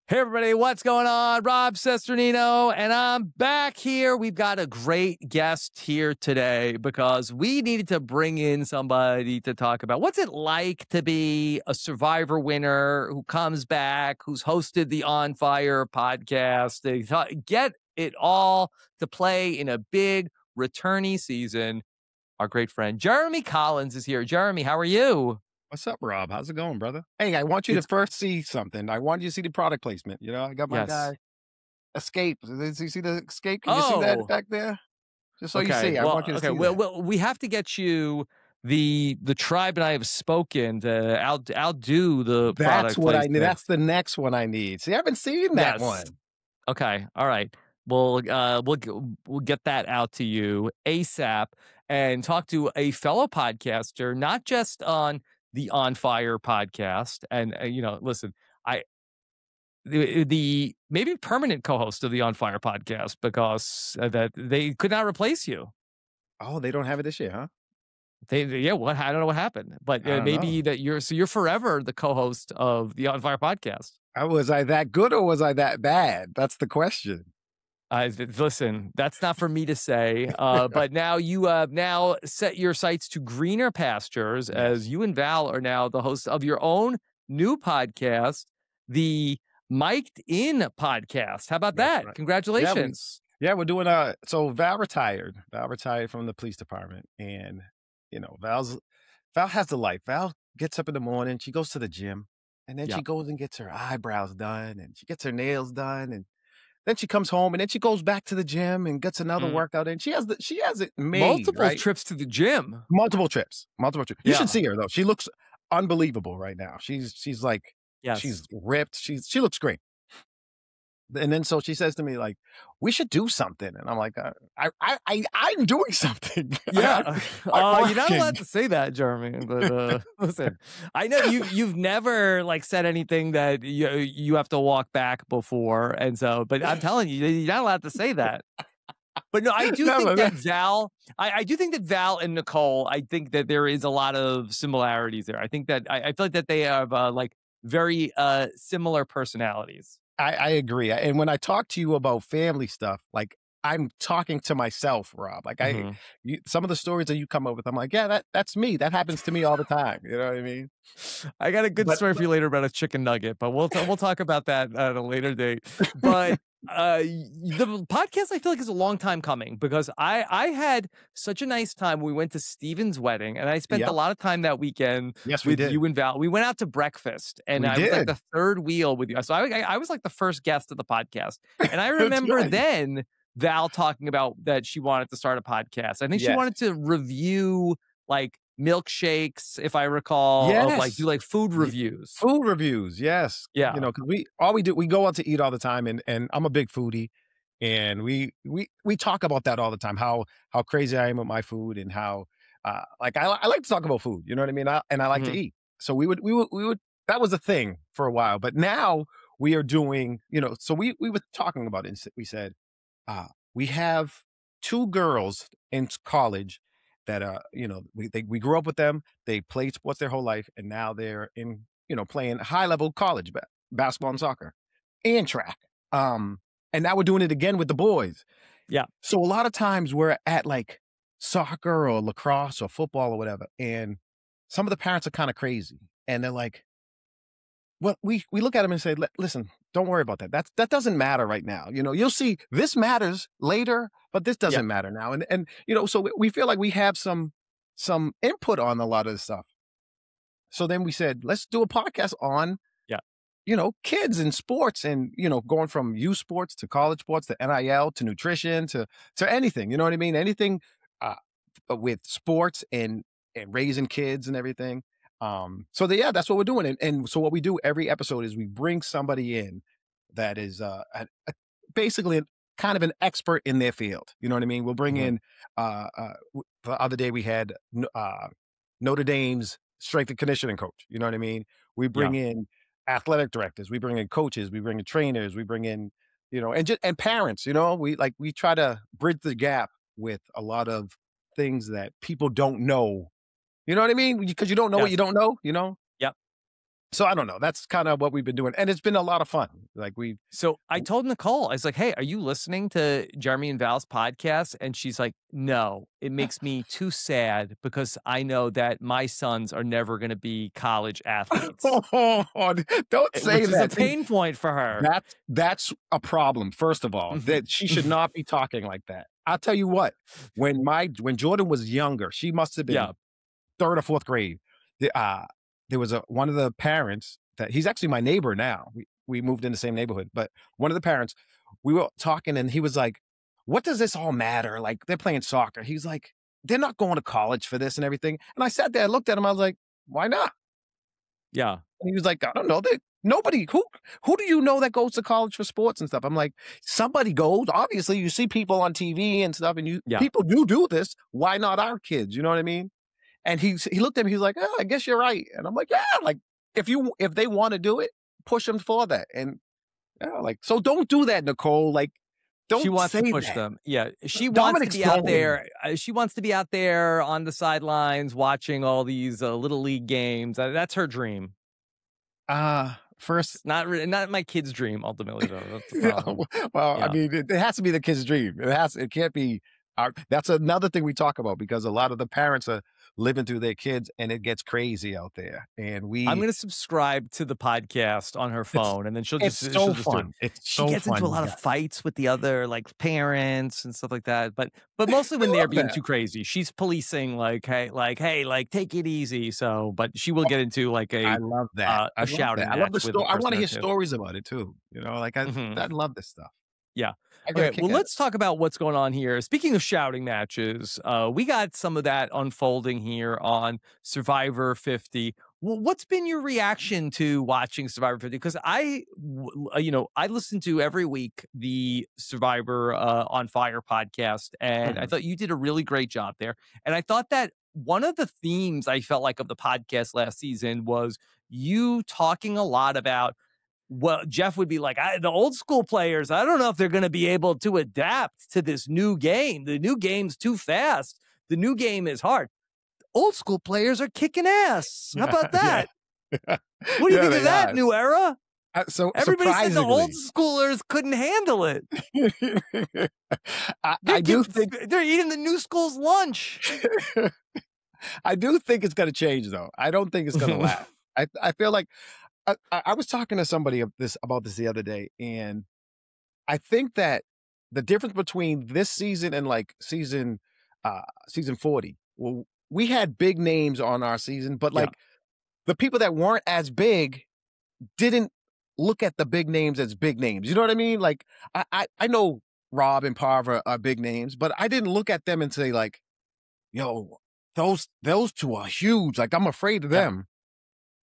Hey, everybody, what's going on? Rob Cesternino, and I'm back here. We've got a great guest here today because we needed to bring in somebody to talk about what's it like to be a Survivor winner who comes back, who's hosted the On Fire podcast. They get it all to play in a big returnee season. Our great friend Jeremy Collins is here. Jeremy, how are you? What's up, Rob? How's it going, brother? Hey, I want you to first see something. I want you to see the product placement. You know, I got my guy Escape. Did you see the Escape? Can you see that back there? Just so you see. I want you to see that. Well, we have to get you the tribe and I have spoken to outdo the That's product what I placement. need. That's the next one I need. See, I haven't seen that one. Okay. All right. We'll get that out to you ASAP and talk to a fellow podcaster, not just on the On Fire podcast. And listen, the maybe permanent co-host of the On Fire podcast because that they could not replace you. Oh, they don't have it this year, huh? I don't know what happened, but maybe that you're forever the co-host of the On Fire podcast. Was I that good or was I that bad? That's the question. Listen, that's not for me to say, but now you have now set your sights to greener pastures as you and Val are now the hosts of your own new podcast, the Mic'd In podcast. How about that? Right. Congratulations. We're doing so Val retired. Val retired from the police department. And, Val has the life. Val gets up in the morning, she goes to the gym, and then she goes and gets her eyebrows done, and she gets her nails done, and then she comes home, and then she goes back to the gym and gets another workout in. She has it made. Multiple trips to the gym. Multiple trips. You should see her though. She looks unbelievable right now. She's like, she's ripped. She looks great. And then so she says to me like, we should do something. And I'm like, I'm doing something. Yeah. You're not allowed to say that, Jeremy. But listen, I know you've never like said anything that you have to walk back before. And so, but I'm telling you, you're not allowed to say that. But no, I do think that Val, I do think that Val and Nicole, I think that there is a lot of similarities there. I think that I feel like that they have like very similar personalities. I agree. And when I talk to you about family stuff, like I'm talking to myself, Rob. Like some of the stories that you come up with, I'm like, yeah, that's me. That happens to me all the time. You know what I mean? I got a good story for you later about a chicken nugget, but we'll talk about that at a later date. But the podcast I feel like is a long time coming because I had such a nice time. We went to Steven's wedding and I spent a lot of time that weekend with you and Val. We went out to breakfast and I was like the third wheel with you. So I was like the first guest of the podcast. And I remember then Val talking about that she wanted to start a podcast. I think she wanted to review like milkshakes, if I recall, of like do like food reviews. Food reviews, yes. Yeah. Because we go out to eat all the time and I'm a big foodie. And we talk about that all the time, how crazy I am with my food and how like I like to talk about food, you know what I mean? I like to eat. So we would that was a thing for a while. But now we are doing, so we were talking about it. We said, we have two girls in college that we grew up with them. They played sports their whole life, and now they're in playing high level college basketball and soccer and track. And now we're doing it again with the boys. Yeah. So a lot of times we're at like soccer or lacrosse or football or whatever, and some of the parents are kind of crazy, and they're like, well, we look at them and say, listen, don't worry about that. That doesn't matter right now. You'll see this matters later, but this doesn't matter now. And so we feel like we have some input on a lot of this stuff. So then we said, let's do a podcast on, kids and sports and, going from youth sports to college sports to NIL to nutrition to anything, you know what I mean? Anything with sports and raising kids and everything. So that's what we're doing. And so what we do every episode is we bring somebody in that is basically kind of an expert in their field. You know what I mean? We'll bring in, the other day we had Notre Dame's strength and conditioning coach. You know what I mean? We bring in athletic directors, we bring in coaches, we bring in trainers, we bring in, and parents, we try to bridge the gap with a lot of things that people don't know. You know what I mean? Because you don't know what you don't know, Yep. So I don't know. That's kind of what we've been doing. And it's been a lot of fun. Like So I told Nicole, I was like, "Hey, are you listening to Jeremy and Val's podcast?" And she's like, "No, it makes me too sad because I know that my sons are never going to be college athletes." don't say Which is a that. pain point for her. That's a problem. First of all, Mhm. that she should not be talking like that. I'll tell you what, when Jordan was younger, she must have been Yeah. third or fourth grade. There was one of the parents that he's actually my neighbor now. We moved in the same neighborhood, but one of the parents, we were talking and he was like, "What does this all matter? Like they're playing soccer." He's like, "They're not going to college for this and everything." And I sat there, I looked at him, I was like, "Why not?" Yeah. And he was like, "I don't know. Nobody who do you know that goes to college for sports and stuff?" I'm like, "Somebody goes. Obviously, you see people on TV and stuff, and Yeah. people do this. Why not our kids? You know what I mean?" And he looked at me, he's like, "Oh, I guess you're right." And I'm like, "Yeah, like if they want to do it, push them for that." And yeah, like, so don't do that, Nicole. Like, She don't wants to say push that. them. Yeah, she wants to Dominic's be out going. there. She wants to be out there on the sidelines watching all these little league games. That's her dream. First, It's not my kid's dream. Ultimately, though, that's the yeah, problem. well, I Yeah. mean, it has to be the kid's dream. It can't be our, that's another thing we talk about because a lot of the parents are living through their kids and it gets crazy out there. And I'm gonna subscribe to the podcast on her it's, phone, and then it's she'll so just do it. fun. It's She so gets into fun, a you lot of guys. fights with the other like parents and stuff like that, but mostly I when they're love being that. too crazy. She's policing hey, like take it easy. So, but she will get into like I love that. I a love that. shouting I love the match with the story. I person want to there hear too. stories about it too. You know, like Mhm. I love this stuff. Yeah. I get a Okay. kick Well, at it. let's talk about what's going on here. Speaking of shouting matches, we got some of that unfolding here on Survivor 50. Well, what's been your reaction to watching Survivor 50? Because I listen to every week the Survivor on Fire podcast, and I Mhm. thought you did a really great job there. And I thought that one of the themes I felt like of the podcast last season was you talking a lot about Jeff would be like, the old school players, I don't know if they're going to be able to adapt to this new game. The new game's too fast. The new game is hard. Old school players are kicking ass. How Yeah, about yeah, that? What do you yeah. think of They that are. new era? So Everybody said the old surprisingly, schoolers couldn't handle it. I do think They're eating the new school's lunch. I do think it's going to change though. I don't think it's going to last. I feel like I was talking to somebody about this the other day, and I think that the difference between this season and like season 40, well, we had big names on our season, but Yeah, like the people that weren't as big didn't look at the big names as big names. You know what I mean? Like I know Rob and Parva are big names, but I didn't look at them and say like, yo, those two are huge. Like I'm afraid of yeah, them.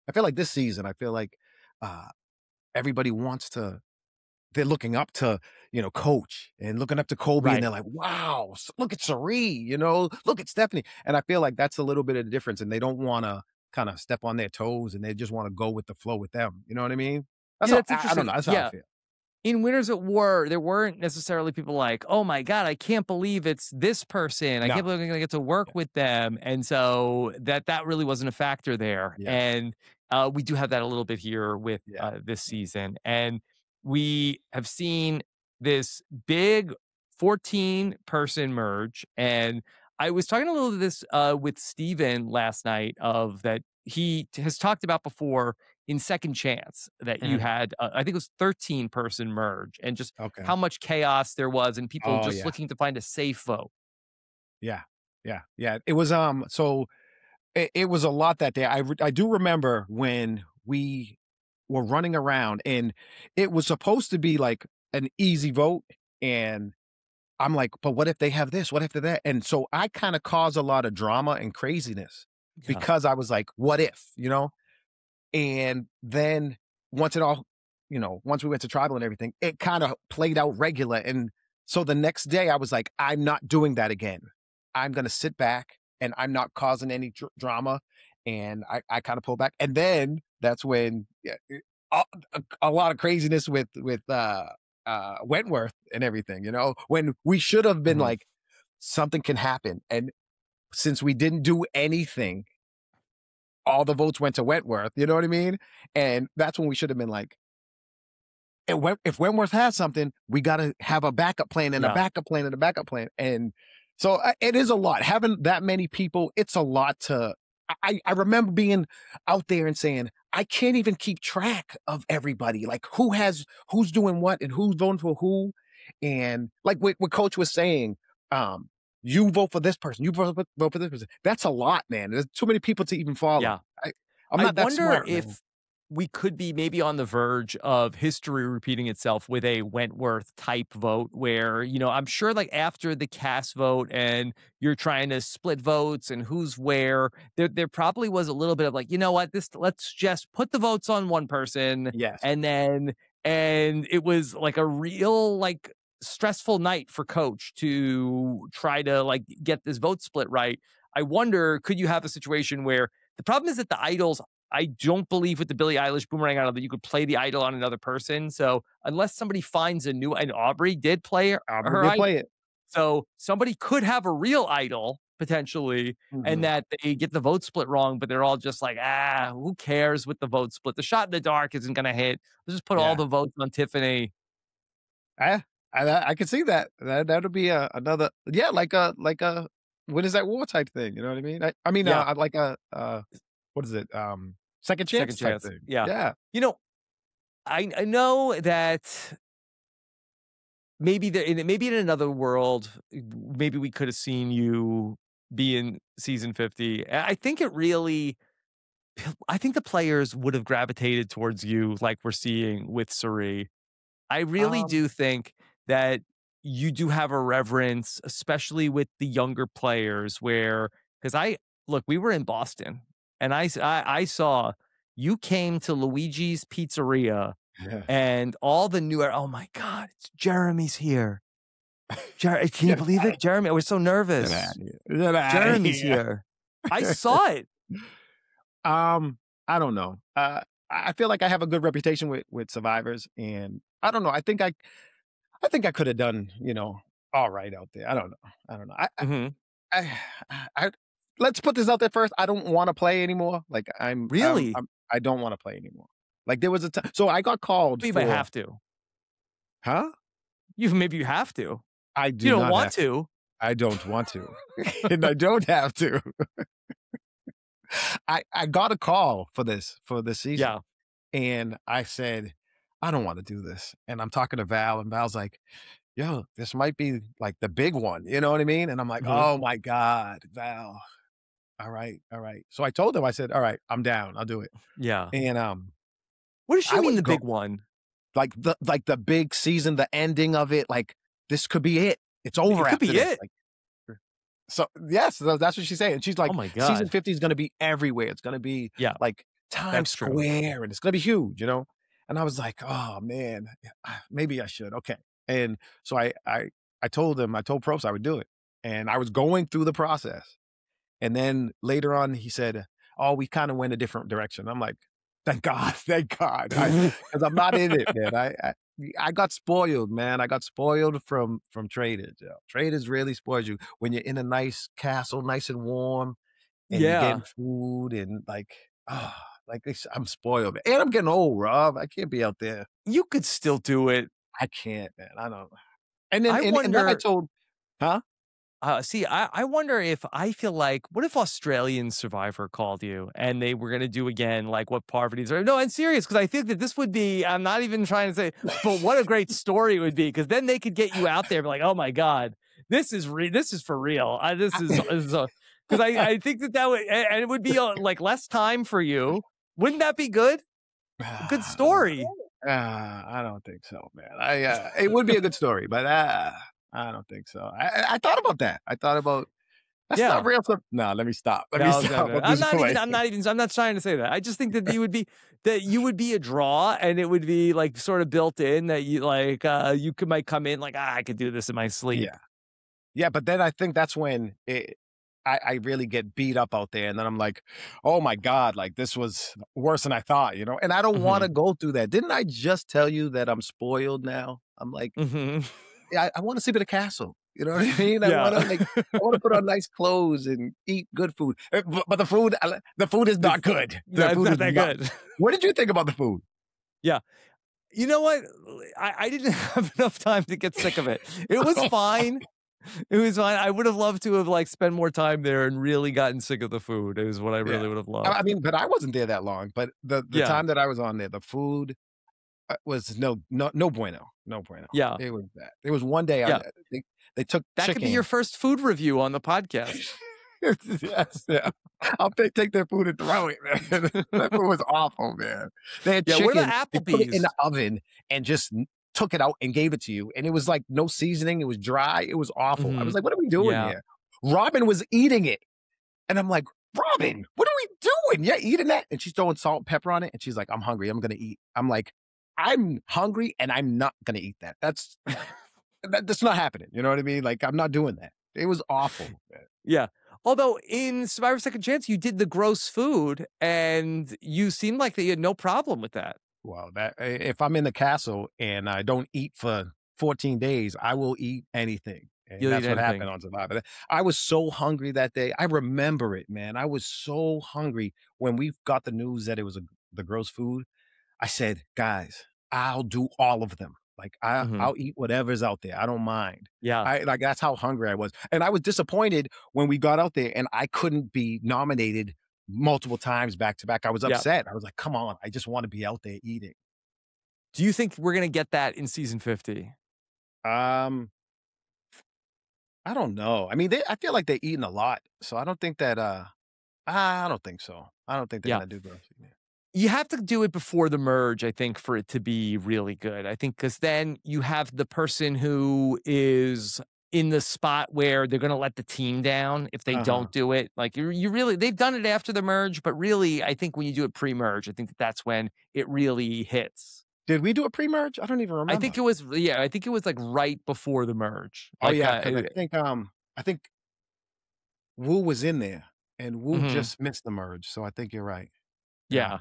I feel like this season, I feel like uh everybody wants to they're looking up to, Coach and looking up to Kobe, and right. they're like, wow, look at Cirie, look at Stephenie. And I feel like that's a little bit of the difference. And they don't want to kind of step on their toes and they just want to go with the flow with them. You know what I mean? That's Yeah, how that's I don't interesting. know. That's how I Yeah. feel. In Winners at War, there weren't necessarily people like, oh my God, I can't believe it's this person. I No. can't believe I'm going to get to work Yeah. with them. And so that really wasn't a factor there. Yeah. And we do have that a little bit here with Yeah. this season. And we have seen this big 14 person merge. And I was talking a little of this with Steven last night of that has talked about before in Second Chance that you Mhm. had, I think it was 13-person merge and just Okay. how much chaos there was and people Oh just yeah. looking to find a safe vote. Yeah. Yeah. Yeah. It was so it was a lot that day. I do remember when we were running around and it was supposed to be like an easy vote. And I'm like, but what if they have this? What if they that? And so I kind of caused a lot of drama and craziness Yeah. because I was like, what if, And then once it all, once we went to tribal and everything, it kind of played out regular. And so the next day I was like, I'm not doing that again. I'm going to sit back and I'm not causing any drama. And I kind of pulled back. And then that's when a lot of craziness with Wentworth and everything, when we should have been Mhm. like, something can happen. And since we didn't do anything, all the votes went to Wentworth. You know what I mean? And that's when we should have been like, if Wentworth has something, we got to have a backup plan and a Yeah. backup plan and a backup plan. And so it is a lot. Having that many people, it's a lot to. I remember being out there and saying, I can't even keep track of everybody. Like who's doing what and who's voting for who. And like what Coach was saying, you vote for this person, you vote for this person. That's a lot, man. There's too many people to even follow. Yeah. I'm not that wonder smart, if man. we could be maybe on the verge of history repeating itself with a Wentworth type vote where, I'm sure like after the cast vote and you're trying to split votes and who's where, there probably was a little bit of like, you know what, let's just put the votes on one person. Yes. And it was like a real like stressful night for Coach to try to like get this vote split right. I wonder, could you have a situation where the problem is that the idols, I don't believe with the Billie Eilish Boomerang Idol that you could play the idol on another person. So unless somebody finds a new, and Aubrey did play her idol. Play it. So somebody could have a real idol potentially, and that they get the vote split wrong, but they're all just like, who cares with the vote split? The shot in the dark isn't going to hit. Let's just put all the votes on Tiffany. I could see that. That would be another, like a what is that war type thing? You know what I mean? Like a what is it? Second chance type thing. Yeah. I know that maybe in another world, maybe we could have seen you be in season 50. I think the players would have gravitated towards you like we're seeing with Cirie. I really do think that you do have a reverence, especially with the younger players because we were in Boston and I saw you came to Luigi's Pizzeria and all the new, oh my God, Jeremy's here. Can you believe it? Jeremy, I was so nervous. Jeremy's here. I saw it. I don't know. I feel like I have a good reputation with survivors, and I don't know. I think I could have done, all right out there. I don't know. I let's put this out there first. I don't want to play anymore. Like I don't want to play anymore. Like there was a time. So I got called. You might have to. Huh? Maybe you have to. I do. You don't want to. I don't want to, and I don't have to. I got a call for this season. Yeah. And I said, I don't want to do this. And I'm talking to Val, and Val's like, yo, this might be like the big one. You know what I mean? And I'm like, oh my God, Val. All right. So I told him, I said, all right, I'm down. I'll do it. Yeah. And what does she mean the big one? Like the big season, the ending of it, like this could be it. It's over. It could be it. Like, so yes, that's what she's saying. She's like, oh my God. Season 50 is going to be everywhere. It's going to be like Times Square, and it's going to be huge, And I was like, oh man, maybe I should. Okay. And so I told him, I told Probst I would do it. And I was going through the process. And then later on, he said, oh, we kind of went a different direction. I'm like, thank God. Because I'm not in it, man. I got spoiled, man. I got spoiled from Traders. Traders really spoils you when you're in a nice castle, nice and warm, and you're getting food and I'm spoiled, man. And I'm getting old, Rob. I can't be out there. You could still do it. I can't, man. I don't. And then and then I told, huh? I wonder if I feel like, what if Australian Survivor called you and they were going to do again, like what Parvati's are? No, I'm serious, because I think that this would be, I'm not even trying to say, but what a great story it would be, because then they could get you out there and be like, oh my God, this is for real. Because I think that would, and it would be like less time for you. Wouldn't that be good? Good story. I don't think so, man. It would be a good story, but I don't think so. I thought about that. I thought about that's not real stuff. No, let me stop. Let me stop. No. I'm not trying to say that. I just think that you would be a draw, and it would be like sort of built in that you like might come in like, I could do this in my sleep. Yeah. But then I think that's when I really get beat up out there, and then I'm like, oh my God, like this was worse than I thought, And I don't want to go through that. Didn't I just tell you that I'm spoiled now? I'm like, I want to sleep in a castle. You know what I mean? I Yeah. want to put on nice clothes and eat good food. But the food is not good. The No, it's food not is that not. good. What did you think about the food? Yeah. You know what? I didn't have enough time to get sick of it. It was fine. It was fine. I would have loved to have like spent more time there and really gotten sick of the food. It was what I Yeah. really would have I loved. mean, but I wasn't there that long. But the Yeah. time that I was on there, the food was no bueno, no bueno. Yeah. It was bad. There was one day Yeah. they took That could be your chicken. first food review on the podcast. Yes, yeah. I'll take their food and throw it, man. That food was awful, man. They had Yeah. What chicken. about They put it in Applebee's? the oven and just took it out and gave it to you. And it was like no seasoning. It was dry. It was awful. I was like, what are we doing Yeah. here? Robin was eating it. And I'm like, Robin, what are we doing? You're eating that? And she's throwing salt and pepper on it. And she's like, I'm hungry. I'm going to eat. I'm like, I'm hungry and I'm not going to eat that. That's not happening. You know what I mean? Like, I'm not doing that. It was awful. Man. Yeah. Although in Survivor Second Chance, you did the gross food and you seemed like that you had no problem with that. Well, that if I'm in the castle and I don't eat for 14 days, I will eat anything. And You'll eat that's what anything. happened on Survivor. I was so hungry that day. I remember it, man. I was so hungry when we got the news that it was the gross food. I said, guys, I'll do all of them. Like I'll eat whatever's out there. I don't mind. Yeah. That's how hungry I was. And I was disappointed when we got out there and I couldn't be nominated multiple times back to back. I was upset. I was like, come on, I just want to be out there eating. Do you think we're going to get that in season 50? I don't know. I mean, I feel like they're eating a lot. So I don't think that I don't think so. I don't think they're gonna do gross. Yeah. You have to do it before the merge, I think, for it to be really good. I think because then you have the person who is in the spot where they're going to let the team down if they don't do it. Like you really, they've done it after the merge, but really, I think when you do it pre-merge, I think that's when it really hits. Did we do a pre-merge? I don't even remember. I think it was, I think it was like right before the merge. Oh Like, yeah, because I think Wu was in there and Wu just missed the merge. So I think you're right. Yeah.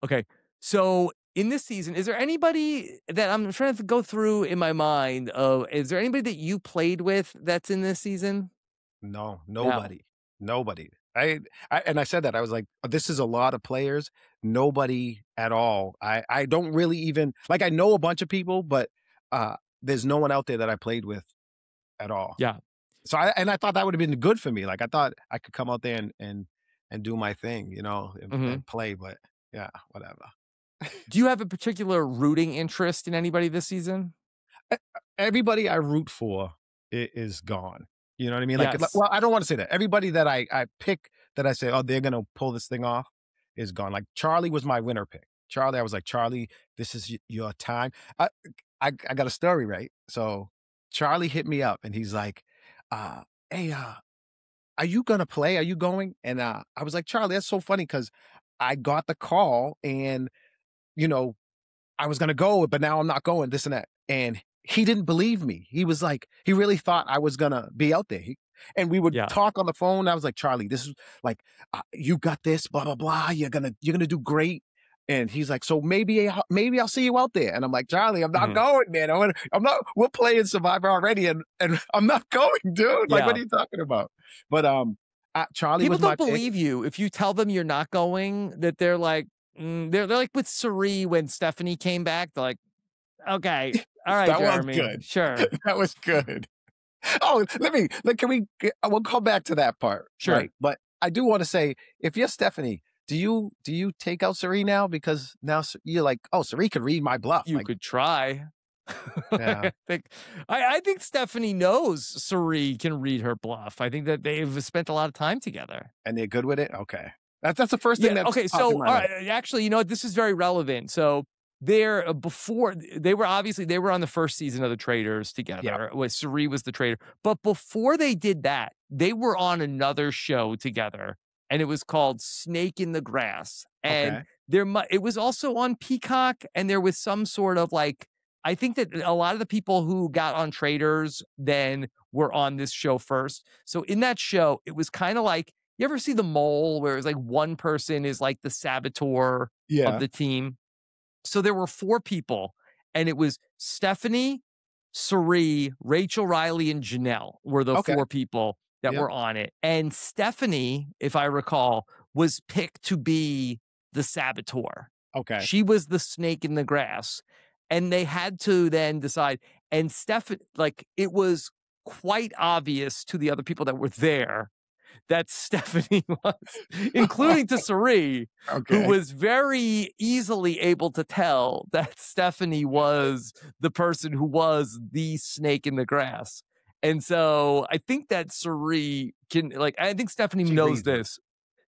Okay. So in this season, is there anybody that I'm trying to go through in my mind is there anybody that you played with that's in this season? No, nobody. And I said that I was like, this is a lot of players. Nobody at all. I don't really even like, I know a bunch of people, but there's no one out there that I played with at all. Yeah. So I thought that would have been good for me. Like I thought I could come out there and do my thing, you know, and play, but yeah, whatever. Do you have a particular rooting interest in anybody this season? Everybody I root for is gone. You know what I mean? Yes. Like, well, I don't want to say that. Everybody that I pick that I say, oh, they're going to pull this thing off is gone. Like Charlie was my winner pick. Charlie, I was like, Charlie, this is your time. I got a story, right? So Charlie hit me up and he's like, hey, are you going to play? Are you going? And I was like, Charlie, that's so funny because I got the call and, you know, I was going to go, but now I'm not going, this and that. And he didn't believe me. He was like, he really thought I was going to be out there. And we would talk on the phone. I was like, Charlie, this is like, you got this, blah, blah, blah. You're going to do great. And he's like, so maybe I'll see you out there. And I'm like, Charlie, I'm not going, man. We're playing Survivor already. And I'm not going, dude. Like, what are you talking about? But, Charlie People was my don't believe you if you tell them you're not going, that they're like, they're like with Cirie when Stephenie came back. They're like, okay, all right, that Jeremy, was good. Sure. That was good. Oh, we'll come back to that part. Sure. Right? But I do want to say, if you're Stephenie, do you take out Cirie now? Because now you're like, oh, Cirie could read my bluff. You could try. Yeah. I think Stephenie knows Cirie can read her bluff. I think that they've spent a lot of time together. And they're good with it? Okay. That's the first thing okay, so all right, actually, you know what? This is very relevant. So they were on the first season of the Traders together. With Cirie was the trader. But before they did that, they were on another show together, and it was called Snake in the Grass. And it was also on Peacock, and there was some sort of like, I think that a lot of the people who got on Traders then were on this show first. So in that show, it was kind of like, you ever see The Mole, where it's like one person is like the saboteur of the team? So there were 4 people, and it was Stephenie, Cirie, Rachel Riley, and Janelle were the Okay. 4 people that Yep. were on it. And Stephenie, if I recall, was picked to be the saboteur. Okay. She was the snake in the grass. And they had to then decide. And like, it was quite obvious to the other people that were there that Stephenie was, including to Cirie, who Okay. was very easily able to tell that Stephenie was the person who was the snake in the grass. And so I think that Cirie can, like, I think Stephenie She knows reads it. this.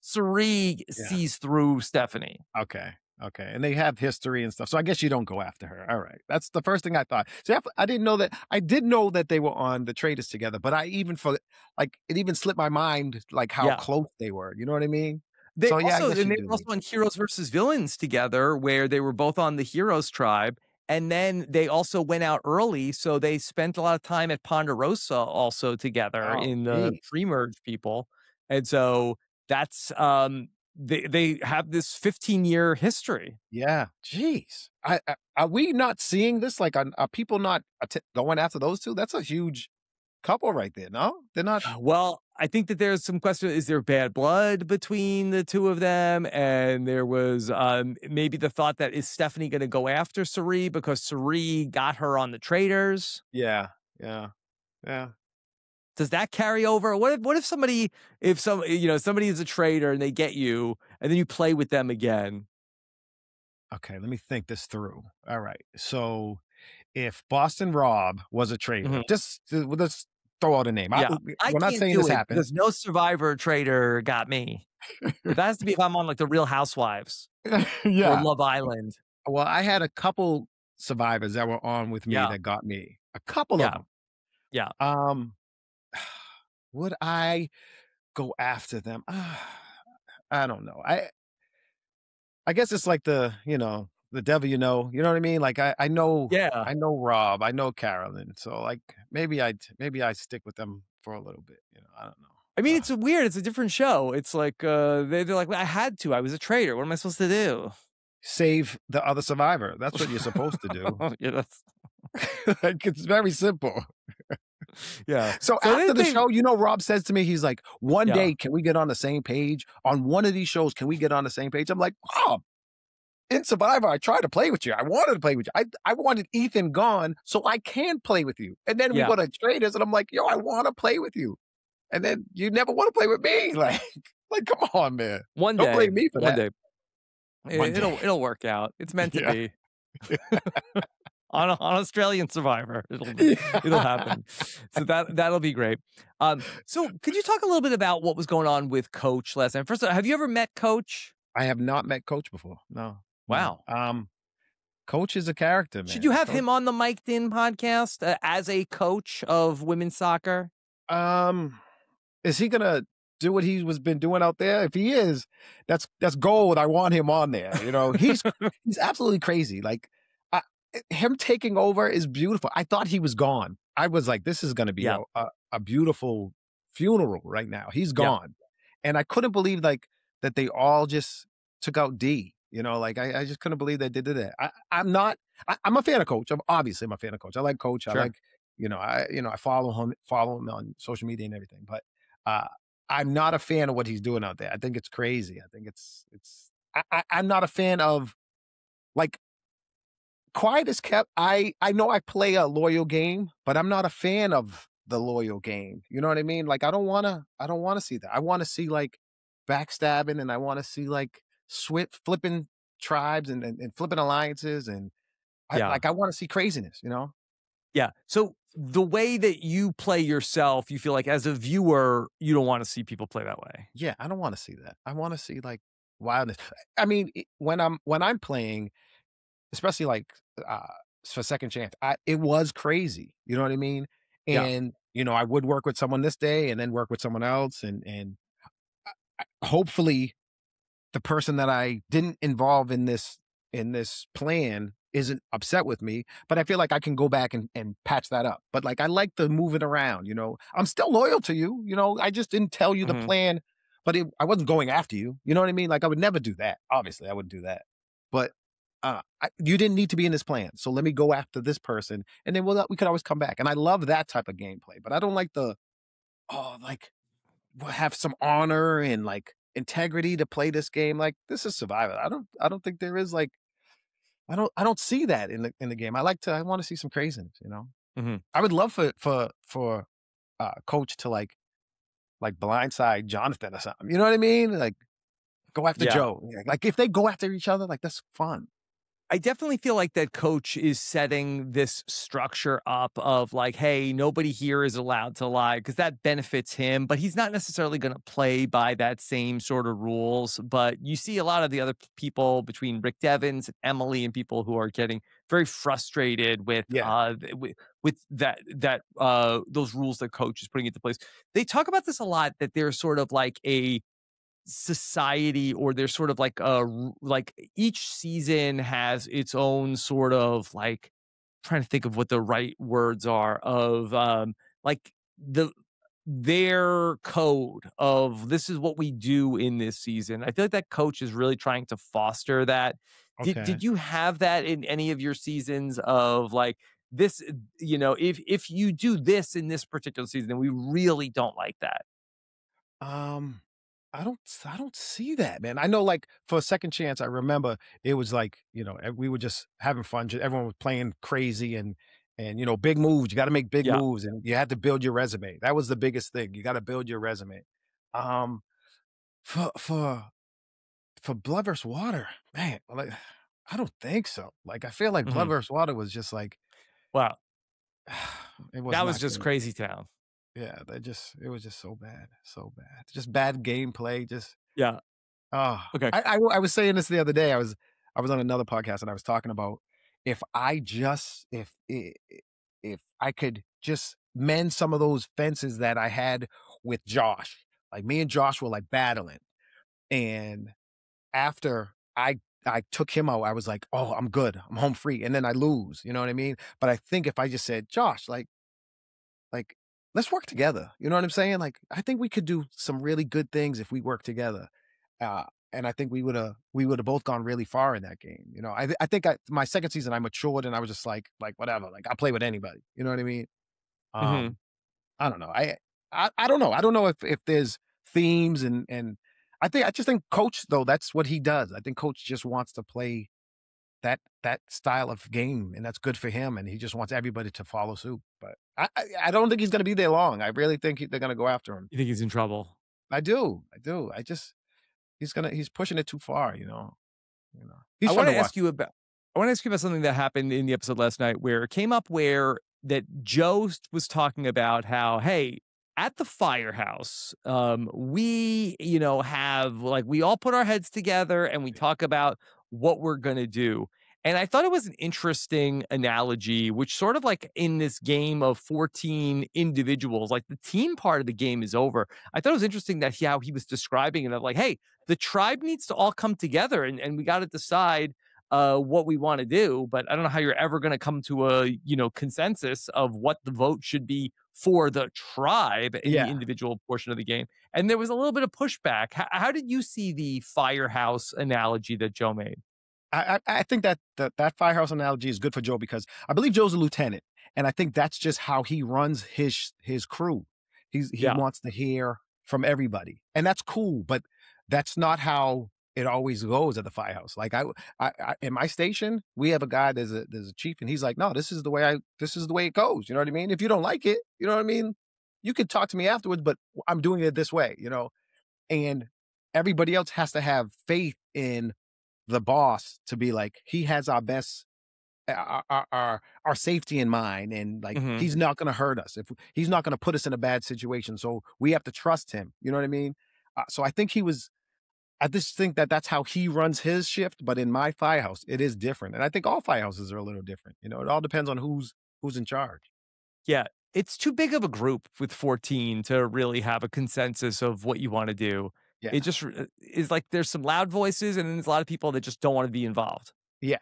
Cirie Yeah. sees through Stephenie. Okay. Okay. And they have history and stuff. So I guess you don't go after her. All right. That's the first thing I thought. See, I didn't know that. I did know that they were on the Traders together, but I even for like it even slipped my mind like how Yeah. close they were. You know what I mean? They So yeah, I also guess and you they do were also need. on Heroes versus Villains together, where they were both on the Heroes tribe, and then they also went out early, so they spent a lot of time at Ponderosa also together Oh, in the geez. pre-merge people, and so that's they have this 15-year history. Yeah. Jeez. Are we not seeing this? Like, are people not going after those two? That's a huge couple right there. No, they're not. Well, I think that there's some question, is there bad blood between the two of them? And there was maybe the thought that, is Stephenie going to go after Cirie because Cirie got her on the Traders? Yeah. Yeah. Yeah. Does that carry over? What if somebody, if some, somebody is a trader and they get you and then you play with them again? Okay, let me think this through. All right. So if Boston Rob was a trader, Mhm. let's throw out a name. Yeah. I We're not can't saying do this it happened. because no Survivor trader got me. It has to be if I'm on like the Real Housewives or Yeah. Love Island. Well, I had a couple survivors that were on with me Yeah. that got me. A couple of Yeah. them. Yeah. Um, would I go after them? I don't know. I guess it's like the devil you know what I mean? Like Yeah. I know Rob, I know Carolyn, so like maybe I stick with them for a little bit, I don't know. I mean, it's weird. It's a different show. It's like they're like, well, I had to. I was a traitor. What am I supposed to do? Save the other survivor. That's what you're supposed to do. Yeah, that's Like, it's very simple. yeah. So So after the they show, Rob says to me, he's like, "One yeah, day, can we get on the same page? On one of these shows, can we get on the same page?" I'm like, "Rob, in Survivor, I tried to play with you. I wanted to play with you. I wanted Ethan gone so I can play with you. And then we yeah. go to Traders, and I'm like, yo, I want to play with you. And then you never want to play with me. Like, come on, man. One Don't day, blame me for one that. day, One day. it'll work out. It's meant to Yeah. be. On Australian Survivor, Yeah. it'll happen. So that'll be great. So could you talk a little bit about what was going on with Coach last time? First of all, have you ever met Coach? I have not met Coach before. No, no. Wow. Coach is a character, Should you man. have Coach, him on the Mic'd In podcast as a coach of women's soccer? um, is he gonna do what he was been doing out there? If he is, that's gold. I want him on there. He's absolutely crazy. Like I, him taking over is beautiful. I thought he was gone. I was like, this is gonna be Yeah. a beautiful funeral right now. He's Yeah. gone, and I couldn't believe like that they all just took out D. Like I just couldn't believe they did that. I'm not. I'm a fan of Coach. I'm a fan of Coach. I like Coach. I Sure. like I follow him on social media and everything. But uh, I'm not a fan of what he's doing out there. I think it's crazy. I think I'm not a fan of like quiet as kept. I know I play a loyal game, but I'm not a fan of the loyal game. You know what I mean? Like I don't wanna see that. I wanna see like backstabbing and I wanna see like flipping tribes and flipping alliances and Yeah. I wanna see craziness. Yeah. So the way that you play yourself, you feel like as a viewer, you don't want to see people play that way. Yeah, I don't wanna see that. I wanna see like wildness. I mean, when I'm playing, especially like uh for second chance, it was crazy. You know what I mean? Yeah. And I would work with someone this day and then work with someone else and hopefully the person that I didn't involve in this plan isn't upset with me, but I feel like I can go back and patch that up. But like I like the moving around. I'm still loyal to you. I just didn't tell you the Mhm. plan, but I wasn't going after you. You know what I mean? Like I would never do that. Obviously, I wouldn't do that. But You didn't need to be in this plan, so let me go after this person, and then we could always come back. And I love that type of gameplay, but I don't like like we'll have some honor and like integrity to play this game. Like this is survival. I don't think there is like I don't see that in the game. I want to see some craziness. Mhm. I would love for coach to like blindside Jonathan or something. You know what I mean? Like go after Yeah. Joe. Yeah, like if they go after each other, like that's fun. I definitely feel like that coach is setting this structure up of like, hey, nobody here is allowed to lie because that benefits him, but he's not necessarily going to play by that same sort of rules. But you see a lot of the other people between Rick Devens and Emily and people who are getting very frustrated Yeah. with those rules that coach is putting into place. They talk about this a lot that there's sort of like a society or there's sort of like like each season has its own sort of like trying to think of what the right words are of like their code of this is what we do in this season. I feel like that coach is really trying to foster that. Did Okay. you have that in any of your seasons of like this, if you do this in this particular season, then we really don't like that. Um, I don't see that, man. I know like for a second chance, I remember it was like, we were just having fun. Everyone was playing crazy and big moves. You got to make big Yeah. moves and you had to build your resume. That was the biggest thing. You got to build your resume. Um, for for for Blood vs. Water, man, like I don't think so. Like I feel like Blood Mhm. vs. Water was just like Wow. it was That was not just good. crazy town. Yeah, it was just so bad. Just bad gameplay, just Yeah. oh, Okay. I was saying this the other day. I was on another podcast and I was talking about if I just if I could just mend some of those fences that I had with Josh. Like me and Josh were like battling. And after I took him out, I was like, "Oh, I'm good. I'm home free." And then I lose, you know what I mean? But I think if I just said, "Josh, like, let's work together." You know what I'm saying? Like, I think we could do some really good things if we work together. Uh, and I think we would have both gone really far in that game. I think my second season I matured and I was just like whatever, like I play with anybody. You know what I mean? Mhm. Um, I don't know. I don't know. I don't know if there's themes and I just think coach though that's what he does. I think coach just wants to play that style of game, and that's good for him, and he just wants everybody to follow suit. But I don't think he's gonna be there long. I really think they're gonna go after him. You think he's in trouble? I do. He's pushing it too far. He's I fun wanna to watch. ask you about I wanna ask you about something that happened in the episode last night where it came up where that was talking about how, "Hey, at the firehouse, we, have like, we all put our heads together and we talk about what we're gonna do." And I thought it was an interesting analogy, which sort of like in this game of 14 individuals, like the team part of the game is over. I thought it was interesting that how he was describing it of like, "Hey, the tribe needs to all come together and we got to decide what we want to do. But I don't know how you're ever going to come to a consensus of what the vote should be for the tribe in the Yeah. individual portion of the game." And there was a little bit of pushback. How did you see the firehouse analogy that Joe made? I think that firehouse analogy is good for Joe because I believe Joe's a lieutenant, and I think that's just how he runs his crew. He Yeah. wants to hear from everybody, and that's cool. But that's not how it always goes at the firehouse. Like I in my station, we have a guy. There's a chief, and he's like, "No, this is the way it goes." You know what I mean? If you don't like it, you know what I mean. You could talk to me afterwards, but I'm doing it this way. And everybody else has to have faith in the boss to be like, he has our best our safety in mind, and like Hmm. he's not going to hurt us if he's not going to put us in a bad situation, so we have to trust him. You know what I mean? So I just think that that's how he runs his shift, but in my firehouse it is different, and I think all firehouses are a little different. It all depends on who's in charge. Yeah. It's too big of a group with 14 to really have a consensus of what you want to do. Yeah. It just is like there's some loud voices and then there's a lot of people that just don't want to be involved. Yeah,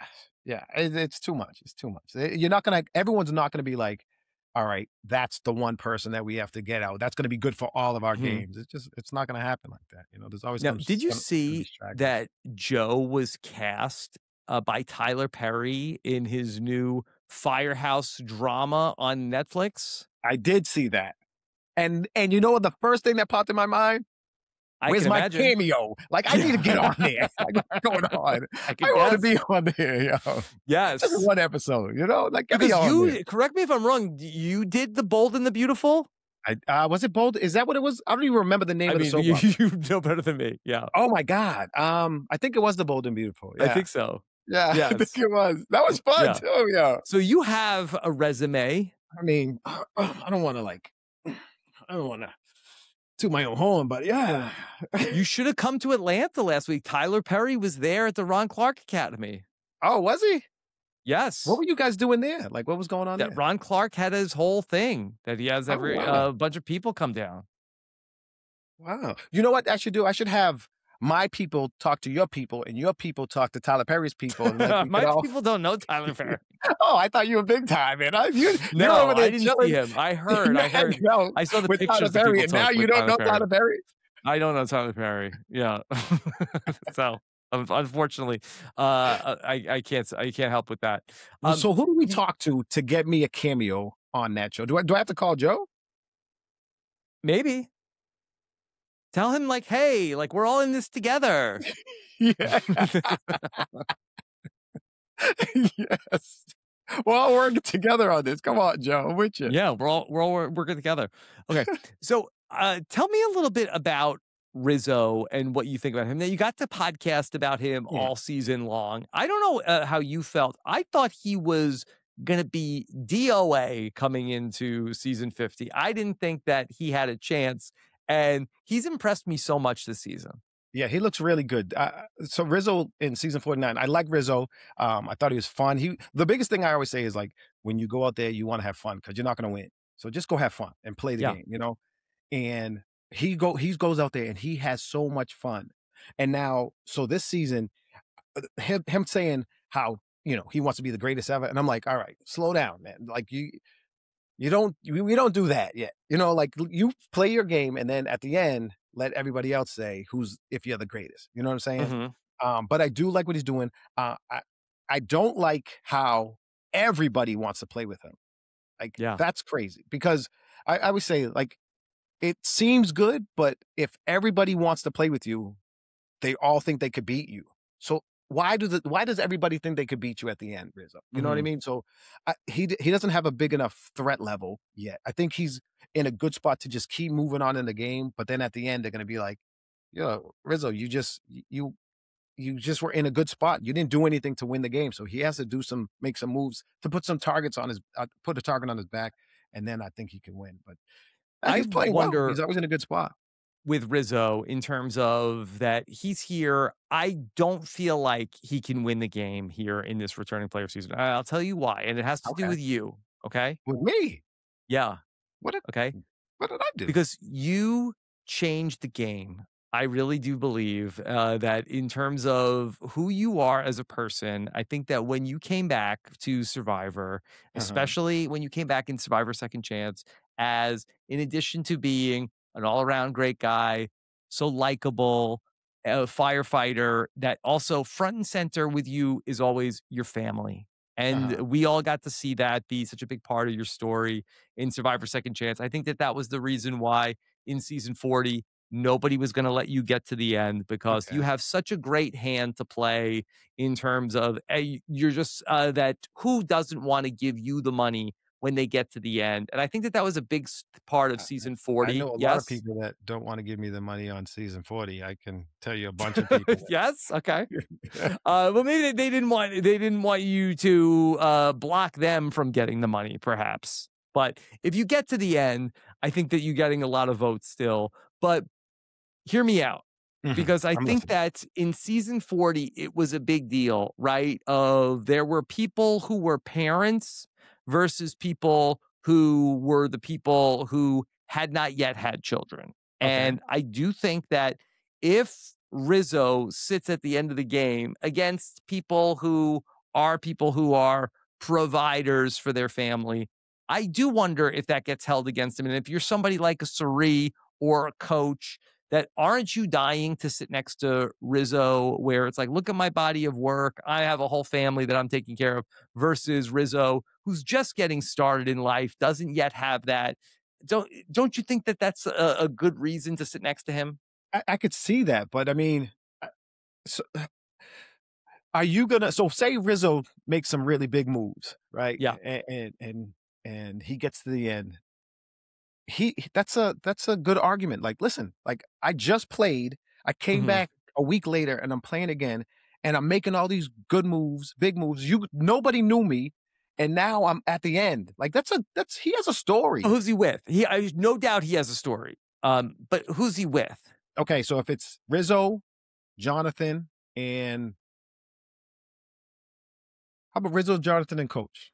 yeah, it's too much. It's too much. You're not gonna. Everyone's not gonna be like, all right, that's the one person that we have to get out. That's gonna be good for all of our Mhm. games. It's not gonna happen like that. There's always Now, did you gonna be see stragglers. that Joe was cast by Tyler Perry in his new Firehouse drama on Netflix? I did see that. And you know what the first thing that popped in my mind? I Where's can my imagine. cameo? Like, I need to get Yeah. on there. Like, what's going on? I I could wanna guess. be on there, yo. Just Yes. one episode, you know? Like, get me Because on there. you correct me if I'm wrong, you did The Bold and the Beautiful? Was it Bold? Is that what it was? I don't even remember the name I of the mean, soap you opera. you know better than me. Yeah. Oh my god. I think it was The Bold and Beautiful. I Yeah. think so. Yeah, I think Yes. it was. That was fun Yeah. too, yo. So you have a resume. I mean, I don't wanna, like I don't wanna toot my own horn, but yeah. You should have come to Atlanta last week. Tyler Perry was there at the Ron Clark Academy. Oh, was he? What Yes. were you guys doing there? Like, what was going on That there? Ron Clark had his whole thing that he has Oh, every wow. bunch of people come down. Wow. You know what I should do? I should have my people talk to your people, and your people talk to Tyler Perry's people, and like we could My all. people don't know Tyler Perry. Oh, I thought you were big time, man. You're No, over there I didn't see chilling. him. I heard. No, I saw the with Tyler pictures that Perry, people and now took you with don't Tyler know Perry. Tyler Perry. I don't know Tyler Perry. Yeah. So unfortunately, I can't help with that. Well, so who do we y- talk to get me a cameo on that show? Do I have to call Joe? Maybe tell him like, hey, like we're all in this together. Yeah. Yes. We're all working together on this. Come on, Joe. I'm with you. Yeah, we're all working together. Okay, so tell me a little bit about Rizzo and what you think about him. Now you got the podcast about him Yeah. all season long. I don't know how you felt. I thought he was going to be DOA coming into season 50. I didn't think that he had a chance, and he's impressed me so much this season. Yeah, he looks really good. So Rizzo in season 49, I like Rizzo. I thought he was fun. The biggest thing I always say is like, when you go out there, you want to have fun because you're not going to win. So just go have fun and play the Yeah. game, you know? And he goes out there and he has so much fun. And now, so this season, him saying how, he wants to be the greatest ever. And I'm like, all right, slow down, man. Like we don't do that yet. Like you play your game and then at the end, let everybody else say if you're the greatest. You know what I'm saying? But I do like what he's doing. I don't like how everybody wants to play with him. Like Yeah. that's crazy because I would say like it seems good, but if everybody wants to play with you, they all think they could beat you. So why does everybody think they could beat you at the end, Rizzo? You know what I mean? So he doesn't have a big enough threat level yet. I think he's in a good spot to just keep moving on in the game. But then at the end, they're going to be like, Rizzo, you just were in a good spot. You didn't do anything to win the game. So he has to make some moves to put some targets on put a target on his back. And then I think he can win. But I he's playing well. wonder He's always in a good spot. with Rizzo in terms of that he's here. I don't feel like he can win the game here in this returning player season. I'll tell you why. And it has to do Okay. with you. Okay. With me? Yeah. What did Okay. I do? Because you changed the game. I really do believe that in terms of who you are as a person, I think that when you came back to Survivor, especially when you came back in Survivor Second Chance, as in addition to being an all around great guy, so likable, a firefighter, that also front and center with you is always your family. And we all got to see that be such a big part of your story in Survivor Second Chance. I think that was the reason why in season 40, nobody was going to let you get to the end because you have such a great hand to play in terms of you're just that who doesn't want to give you the money when they get to the end. And I think that was a big part of season I 40. know a lot of Yes. people that don't wanna give me the money on season 40. I can tell you a bunch of people. Yes. Okay. Well, maybe they didn't want you to block them from getting the money, perhaps. But if you get to the end, I think that you're getting a lot of votes still. But hear me out, because I I'm think listening. that in season 40, it was a big deal, right? There were people who were parents versus people who were the people who had not yet had children. Okay. And I do think that if Rizzo sits at the end of the game against people who are providers for their family, I do wonder if that gets held against him. And if you're somebody like a Cirie or a coach, that aren't you dying to sit next to Rizo, where it's like, look at my body of work. I have a whole family that I'm taking care of, versus Rizo, who's just getting started in life, doesn't yet have that. Don't you think that that's a good reason to sit next to him? I could see that, but I mean, so, are you gonna so say Rizzo makes some really big moves, right? Yeah. And he gets to the end. That's a good argument. Like, listen, like I just played, I came Hmm. back a week later and I'm playing again, and I'm making all these good moves, big moves. Nobody knew me, and now I'm at the end. Like that's he has a So story. who's he with? I no doubt he has a story. But who's he with? Okay, so if it's Rizzo, Jonathan, and how about Rizzo, Jonathan, and Coach?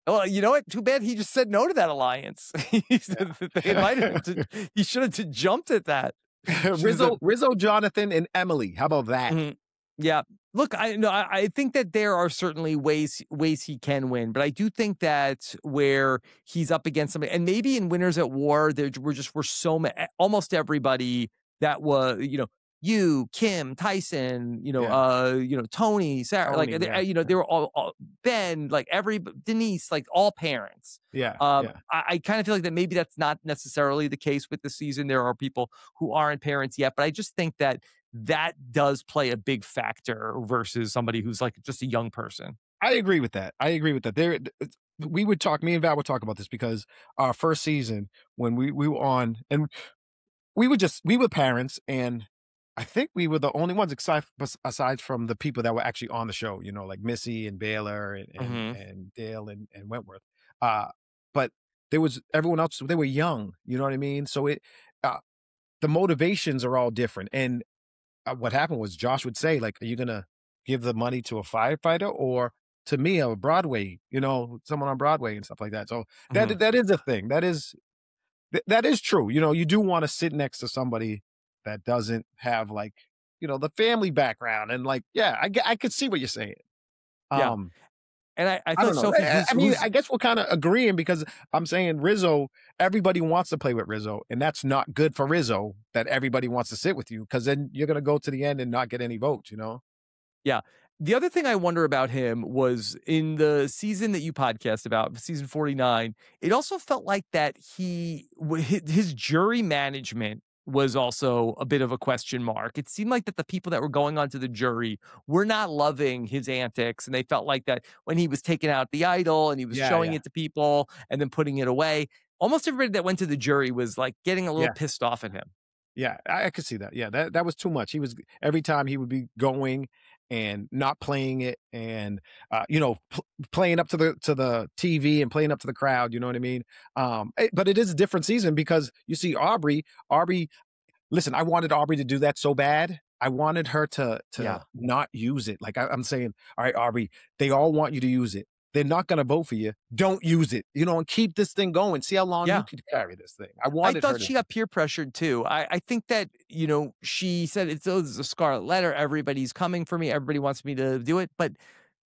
Well, you know what? Too bad he just said no to that alliance. He said that they invited him Yeah. to. He should have jumped at that. Should have said, Rizzo, Jonathan, and Emily. How about that? mhm. Yeah. Look, I no, I think that there are certainly ways he can win, but I do think that where he's up against somebody, and maybe in Winners at War, there were so many, almost everybody that was, you, Kim, Tyson, Yeah. Tony, Sarah, like Tony, yeah, they were all Ben, like Denise, like all parents. yeah, yeah. I kind of feel like that maybe that's not necessarily the case with the season. There are people who aren't parents yet, but I just think that does play a big factor versus somebody who's like just a young person. I agree with that. I agree with that. We would talk. Me and Val would talk about this because our first season when we were on, and we were parents, and I think we were the only ones aside from the people that were actually on the show. You know, like Missy and Baylor Hmm. and Dale and Wentworth. Uh, but there was everyone else. They were young. You know what I mean? So uh, the motivations are all different. And what happened was Josh would say, like, "Are you gonna give the money to a firefighter or to me, a Broadway, someone on Broadway and stuff like that?" So Hmm. that is a thing. That is true. You do wanna sit next to somebody that doesn't have, like, the family background and, like, yeah, I could see what you're saying. Yeah, Um, and I I feel don't like know. Sophie, I mean, I guess we're kinda agreeing because I'm saying Rizzo, everybody wants to play with Rizzo, and that's not good for Rizzo that everybody wants to sit with you because then you're gonna go to the end and not get any votes, you know? yeah. The other thing I wonder about him was in the season that you podcast about, season 49, it also felt like that his jury management was also a bit of a question mark. It seemed like that the people that were going onto the jury were not loving his antics, and they felt like that when he was taking out the idol and he was Yeah, showing yeah. it to people and then putting it away, almost everybody that went to the jury was like getting a little Yeah. pissed off at him. Yeah, I could see that. Yeah, that was too much. He was every time he would be going and not playing it and playing up to the TV and playing up to the crowd, you know what I mean? But it is a different season because you see Aubrey, listen, I wanted Aubrey to do that so bad. I wanted her to Yeah. not use it. Like I'm saying, all right, Aubrey, they all want you to use it. They're not gonna vote for you. Don't use it, and keep this thing going. See how long you Yeah. could carry this thing. I I wanted her thought to. she got peer pressured too. I think that, she said it's a scarlet letter. Everybody's coming for me. Everybody wants me to do it. But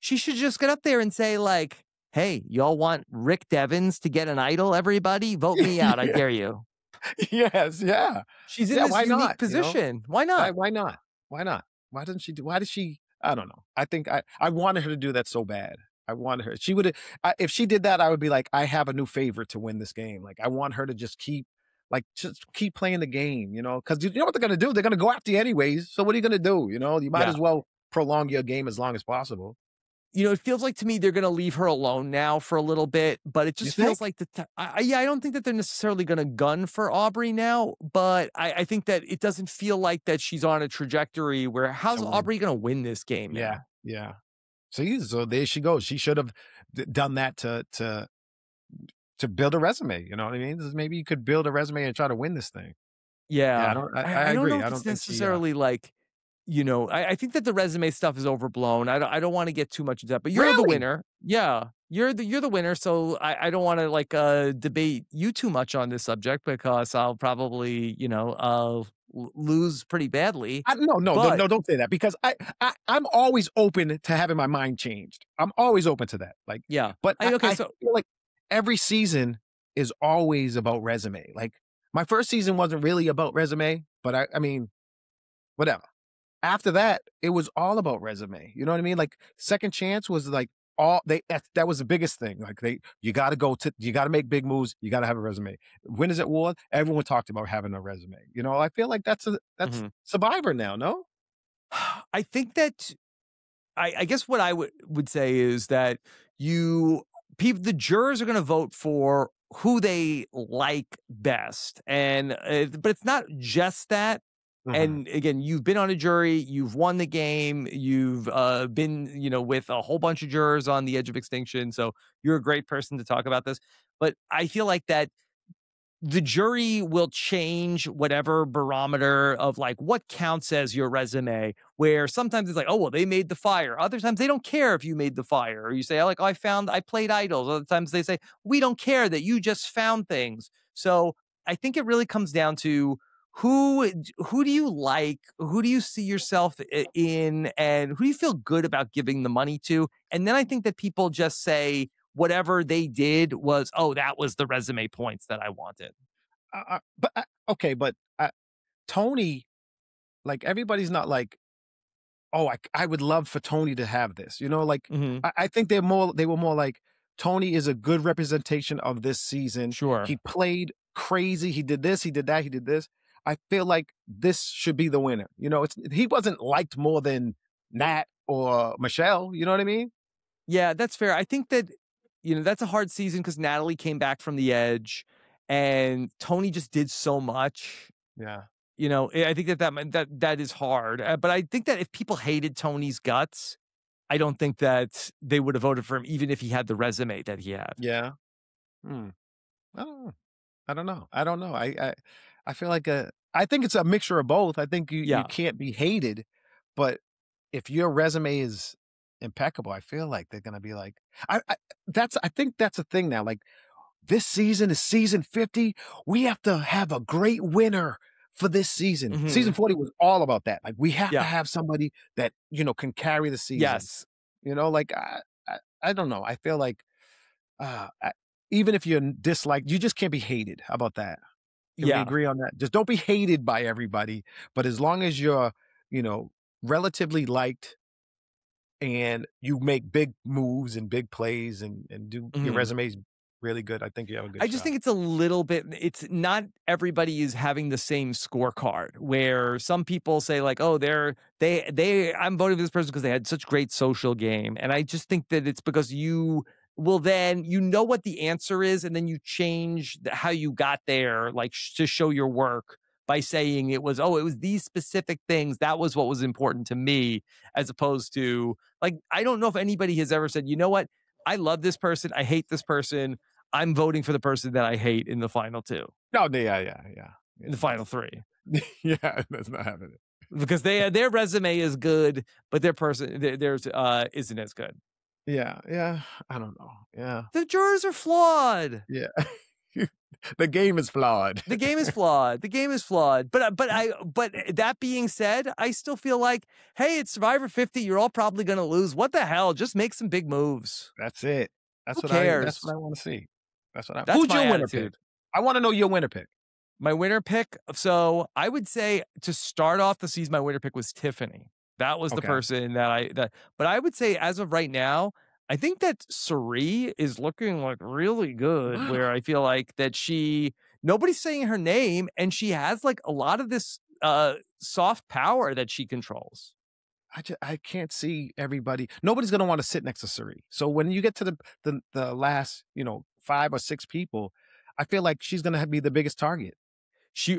she should just get up there and say, like, hey, y'all want Rick Devens to get an idol? Everybody vote me out. I Yeah. dare you. Yes, yeah. She's in Yeah, this why unique not, position. Why Why not? why not? Why not? Why did she I don't know. I think I wanted her to do that so bad. I wanted her she would've if she did that, I would be like, "I have a new favorite to win this game." Like, I want her to just keep playing the game, because you know what they're gonna do? They're gonna go after you anyways, so what are you gonna do, You might Yeah. as well prolong your game as long as possible. It feels like to me they're gonna leave her alone now for a little bit, but it You just feels think? like yeah, I don't think that they're necessarily gonna gun for Aubrey now, but I think that it doesn't feel like that she's on a trajectory where how's To win. Aubrey gonna win this game Yeah, now? yeah. See, so there she goes. She should have done that to build a resume, you know what I mean? Maybe you could build a resume and try to win this thing. Yeah, I Yeah. don't I I don't know agree. if I it's don't think necessarily like, I think that the resume stuff is overblown. I don't wanna get too much into that, but you're the really? winner. Yeah. You're the winner, so I don't wanna, like, debate you too much on this subject because I'll probably, lose pretty badly, No, no, no, but no, don't say that because I'm always open to having my mind changed. I'm always open to that. Like, yeah. but Okay, I so feel like every season is always about resume. Like, My first season wasn't really about resume, but I mean, whatever. After that, it was all about resume. You know what I mean? Like Second Chance was like all they that was the biggest thing. Like you got to you got to make big moves. You got to have a resume. Winners at War, everyone talked about having a resume. You know, I feel like that's Mhm. Survivor now. No, I think that I guess what I would say is that you people the jurors are going to vote for who they like best, and but it's not just that. hmm And again, you've been on a jury, you've won the game, you've been with a whole bunch of jurors on the edge of extinction, so you're a great person to talk about this. But I feel like that the jury will change whatever barometer of like what counts as your resume, where sometimes it's like, oh well, they made the fire, other times they don't care if you made the fire, or you say, like, oh, I played idols, other times they say, we don't care that you just found things. So I think it really comes down to who do you like, who do you see yourself in, and who do you feel good about giving the money to. And then I think that people just say whatever they did was, oh, that was the resume points that I wanted. okay, but Tony, like everybody's not like, oh, I would love for Tony to have this. You know, like Mhm. I think they were more like Tony is a good representation of this season. Sure. He played crazy. He did this, he did that, he did this. I feel like this should be the winner. You know, he wasn't liked more than Nat or Michelle. You know what I mean? Yeah, that's fair. I think that, that's a hard season because Natalie came back from the edge and Tony just did so much. Yeah. I think that is hard. But I think that if people hated Tony's guts, I don't think that they would have voted for him, even if he had the resume that he had. Yeah. Hmm. I don't know. I don't know. I don't know. I feel like I think it's a mixture of both. I think you Yeah. can't be hated, but if your resume is impeccable, I feel like they're gonna be like, I think that's a thing now. Like this season is season 50. We have to have a great winner for this season. Season Hmm. 40 was all about that. Like we have to Yeah. have somebody that can carry the season. Yes. Like I don't know. I feel like I, even if you're disliked, you just can't be hated. How about that? Can we Yeah. agree on that? Just don't be hated by everybody, but as long as you're, you know, relatively liked and you make big moves and big plays and do your Mhm. resume's really good, I think you have a good I just shot. think it's not everybody is having the same scorecard where some people say like, oh, I'm voting for this person because they had such great social game. And I just think that it's because you will then, what the answer is, and then you change how you got there, like to show your work by saying it was these specific things. That was what was important to me, as opposed to like, I don't know if anybody has ever said, you know what? I love this person. I hate this person. I'm voting for the person that I hate in the final 2, No, yeah. in the Yeah, final 3, yeah, that's not happening. because their resume is good, but theirs isn't as good. Yeah, I don't know. Yeah, The jurors are flawed. yeah. The game is flawed. The game is flawed. The game is flawed. But that being said, I still feel like, hey, it's Survivor 50. You're all probably going to lose. What the hell? Just make some big moves. That's it. Who That's what cares? I wanna see. That's Who's my your winner pick? attitude. I wanna know your winner pick. My winner pick. So I would say to start off the season, my winner pick was Stephenie. That was the Okay. person but I would say as of right now, I think that Cirie is looking like really good, where I feel like that nobody's saying her name and she has like a lot of this soft power that she controls. I can't see everybody. Nobody's gonna wanna sit next to Cirie. So when you get to the last, 5 or 6 people, I feel like she's gonna be the biggest target.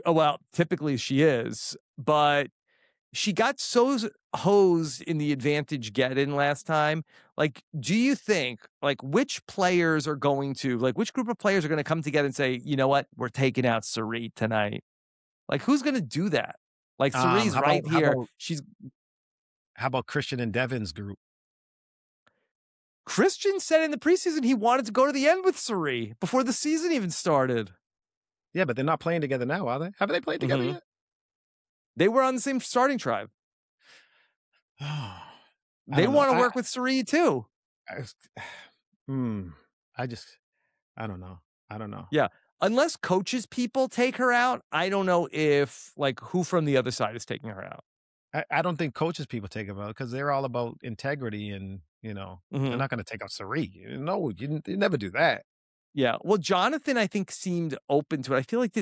Well, typically she is, but she got so hosed in the advantage get in last time. Like, do you think, like, which group of players are going to come together and say, you know what, we're taking out Cirie tonight? Like, who's going to do that? Like, Cirie's How about right here. She's Christian and Devin's group? Christian said in the preseason he wanted to go to the end with Cirie before the season even started. Yeah, but they're not playing together now, are they? Haven't they played together Mhm. yet? They were on the same starting tribe. I They don't know. want to work with Cirie too. I, hmm, I just I don't know. I don't know. Yeah. unless coaches people take her out, I don't know if like who from the other side is taking her out. I don't think coaches people take him out because they're all about integrity and, they're Mhm. not gonna take out Cirie. No, you never do that. Yeah. Well, Jonathan, I think, seemed open to it. I feel like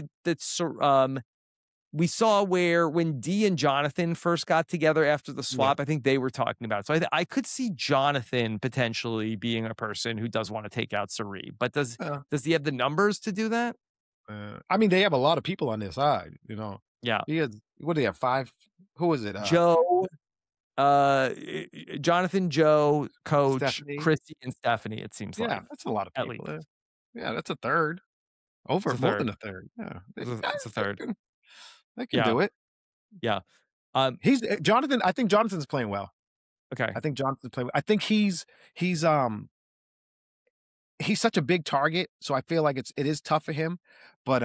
we saw where when Dee and Jonathan first got together after the Yeah. swap, I think they were talking about it. So I could see Jonathan potentially being a person who does want to take out Cirie. But Uh, does he have the numbers to do that? I mean, they have a lot of people on their side. Yeah. He has what do they have, 5? Who is it? Joe, Jonathan, Joe, Coach, Stephenie? Chrissy, and Stephenie, it seems Yeah, like, that's a lot of at people. least. Yeah, that's a third. It's Over a more third. than a third. Yeah. It's a third. They can Yeah. do it. Yeah. Um, Jonathan, I think Jonathan's playing well. okay. I think Jonathan's playing well. I think he's he's such a big target, so I feel like it is tough for him. But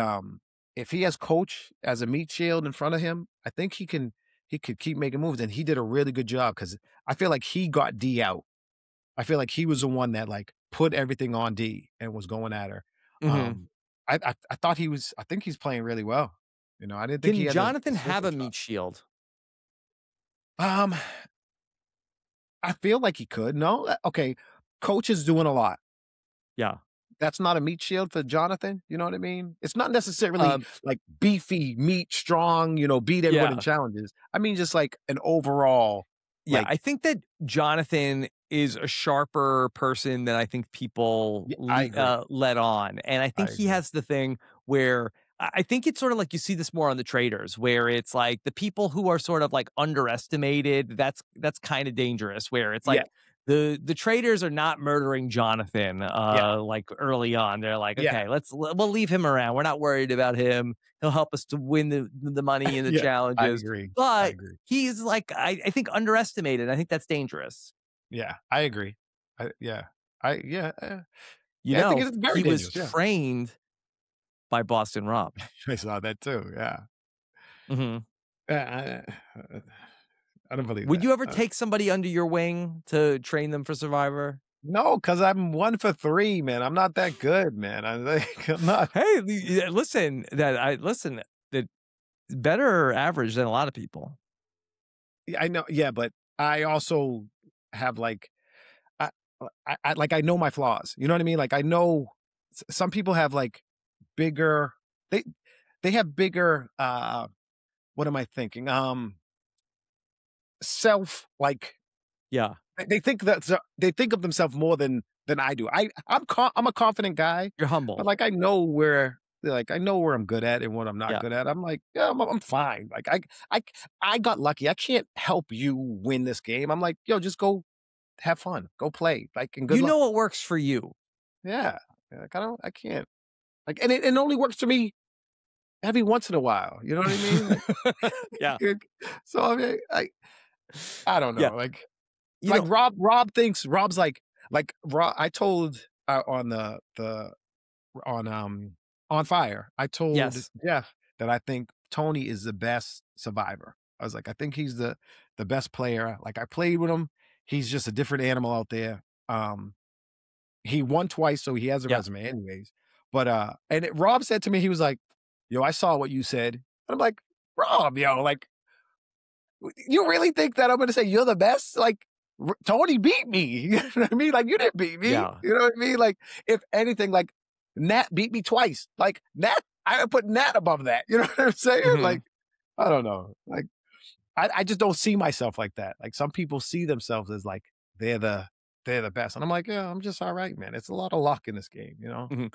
if he has coach as a meat shield in front of him, I think he could keep making moves. And he did a really good job because I feel like he got D out. I feel like he was the one that like put everything on D and was going at her. Mhm. I thought I think he's playing really well. I didn't think he Can had the Jonathan have surface a shot. meat shield? Um, I feel like he could. No, okay. Coach is doing a lot. Yeah. That's not a meat shield for Jonathan, you know what I mean? It's not necessarily Um, like beefy, meat, strong, beat everyone in yeah. challenges. I mean, just like an overall, Yeah, I like, think that Jonathan is a sharper person than I think people yeah, I agree. let on, and I I think he agree. has the thing where I think it's sort of like you see this more on the traders, where it's like the people who are sort of like underestimated. That's kind of dangerous. Where it's Yeah, like the traders are not murdering Jonathan yeah, like early on. They're like, yeah, okay, we'll leave him around. We're not worried about him. He'll help us to win the money and the yeah. I challenges. agree. I But agree. he's like, I think underestimated. I think that's dangerous. Yeah, I agree. Yeah, yeah, You I think know, it's very he was dangerous. Yeah, trained by Boston Rob. I saw that too. Yeah, Mhm. I, I don't believe Would that. you ever take somebody under your wing to train them for Survivor? No, because I'm 1 for 3, man. I'm not that good, man. I'm like, I'm not. Hey, listen, that better average than a lot of people. I know, yeah, but I also have like I I know my flaws. You know what I mean? Like I know some people have like bigger they they have bigger what am I thinking? Self like Yeah, they think that they think of themselves more than I do. I'm a confident guy, you're but humble. like I know where I'm good at and what I'm not Yeah. good at. I'm like, yeah, I'm fine. Like I I got lucky. I can't help you win this game. I'm like, yo, just go have fun. Go play. Like, and good You luck. know what works for you. Yeah. Like, I can't. Like, and it only works for me every once in a while. You know what I mean? Like, Yeah. so I mean, I don't Yeah. know. You Like know, Rob thinks Rob's like Rob. I told on the on fire. I told yes. Jeff that I think Tony is the best survivor. I was like, I think he's the best player. Like I played with him. He's just a different animal out there. He won twice, so he has a Yeah. resume anyways. But, Rob said to me, he was like, "Yo, I saw what you said." And I'm like, "Rob, yo, like, you really think that I'm gonna say you're the best? Like, Tony beat me." You know what I mean? Like, you didn't beat me. Yeah. You know what I mean? Like, if anything, like, Nat beat me twice. Like, Nat, I put Nat above that. You know what I'm saying? Mhm. Like, I don't know. Like, I just don't see myself like that. Like, some people see themselves as like, they're the they're the best. And I'm like, "Yeah, I'm just all right, man." It's a lot of luck in this game, you know? Mhm.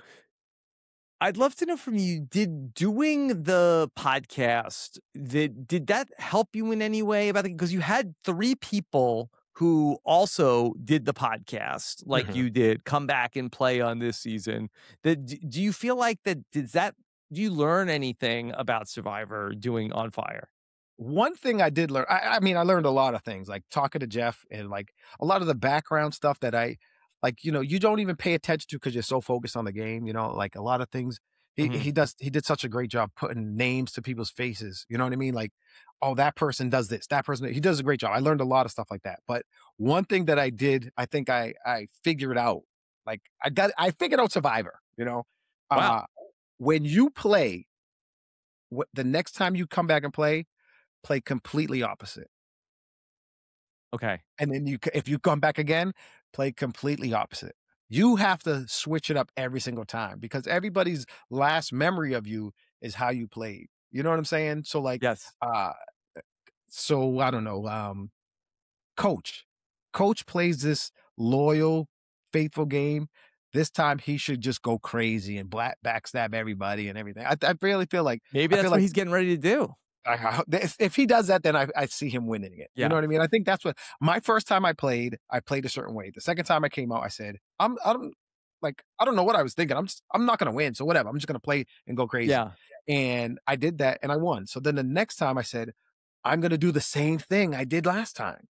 I'd love to know from you, did doing the podcast, did that help you in any way about it? Because you had 3 people who also did the podcast like Mhm. you did come back and play on this season. Do you feel like do you learn anything about Survivor doing On Fire? One thing I did learn I mean, I learned a lot of things, like, talking to Jeff and, like, a lot of the background stuff that you don't even pay attention to because 'cause you're so focused on the game, like, a lot of things Mhm. he did such a great job putting names to people's faces, you know what I mean? Like, "Oh, that person does this, that person" he does a great job. I learned a lot of stuff like that, but one thing that I did, I think I figured out, like, I figured out Survivor, you know? Uh, Wow. when you play, what the next time you come back and play completely opposite. Okay. And then if you come back again, play completely opposite. You have to switch it up every single time because everybody's last memory of you is how you played. You know what I'm saying? So like, Yes. uh, so I don't know, coach. Coach plays this loyal, faithful game. This time he should just go crazy and backstab everybody and everything. I really feel like Maybe I feel that's what like he's getting ready to do. if he does that, then I see him winning it. You know Yeah. what I mean? I think that's what my first time I played a certain way. The second time I came out, I said, I'm like, I don't know what I was thinking. I'm not gonna win. So whatever. I'm just gonna play and go crazy. Yeah. And I did that and I won. So then the next time I said, I'm gonna do the same thing I did last time.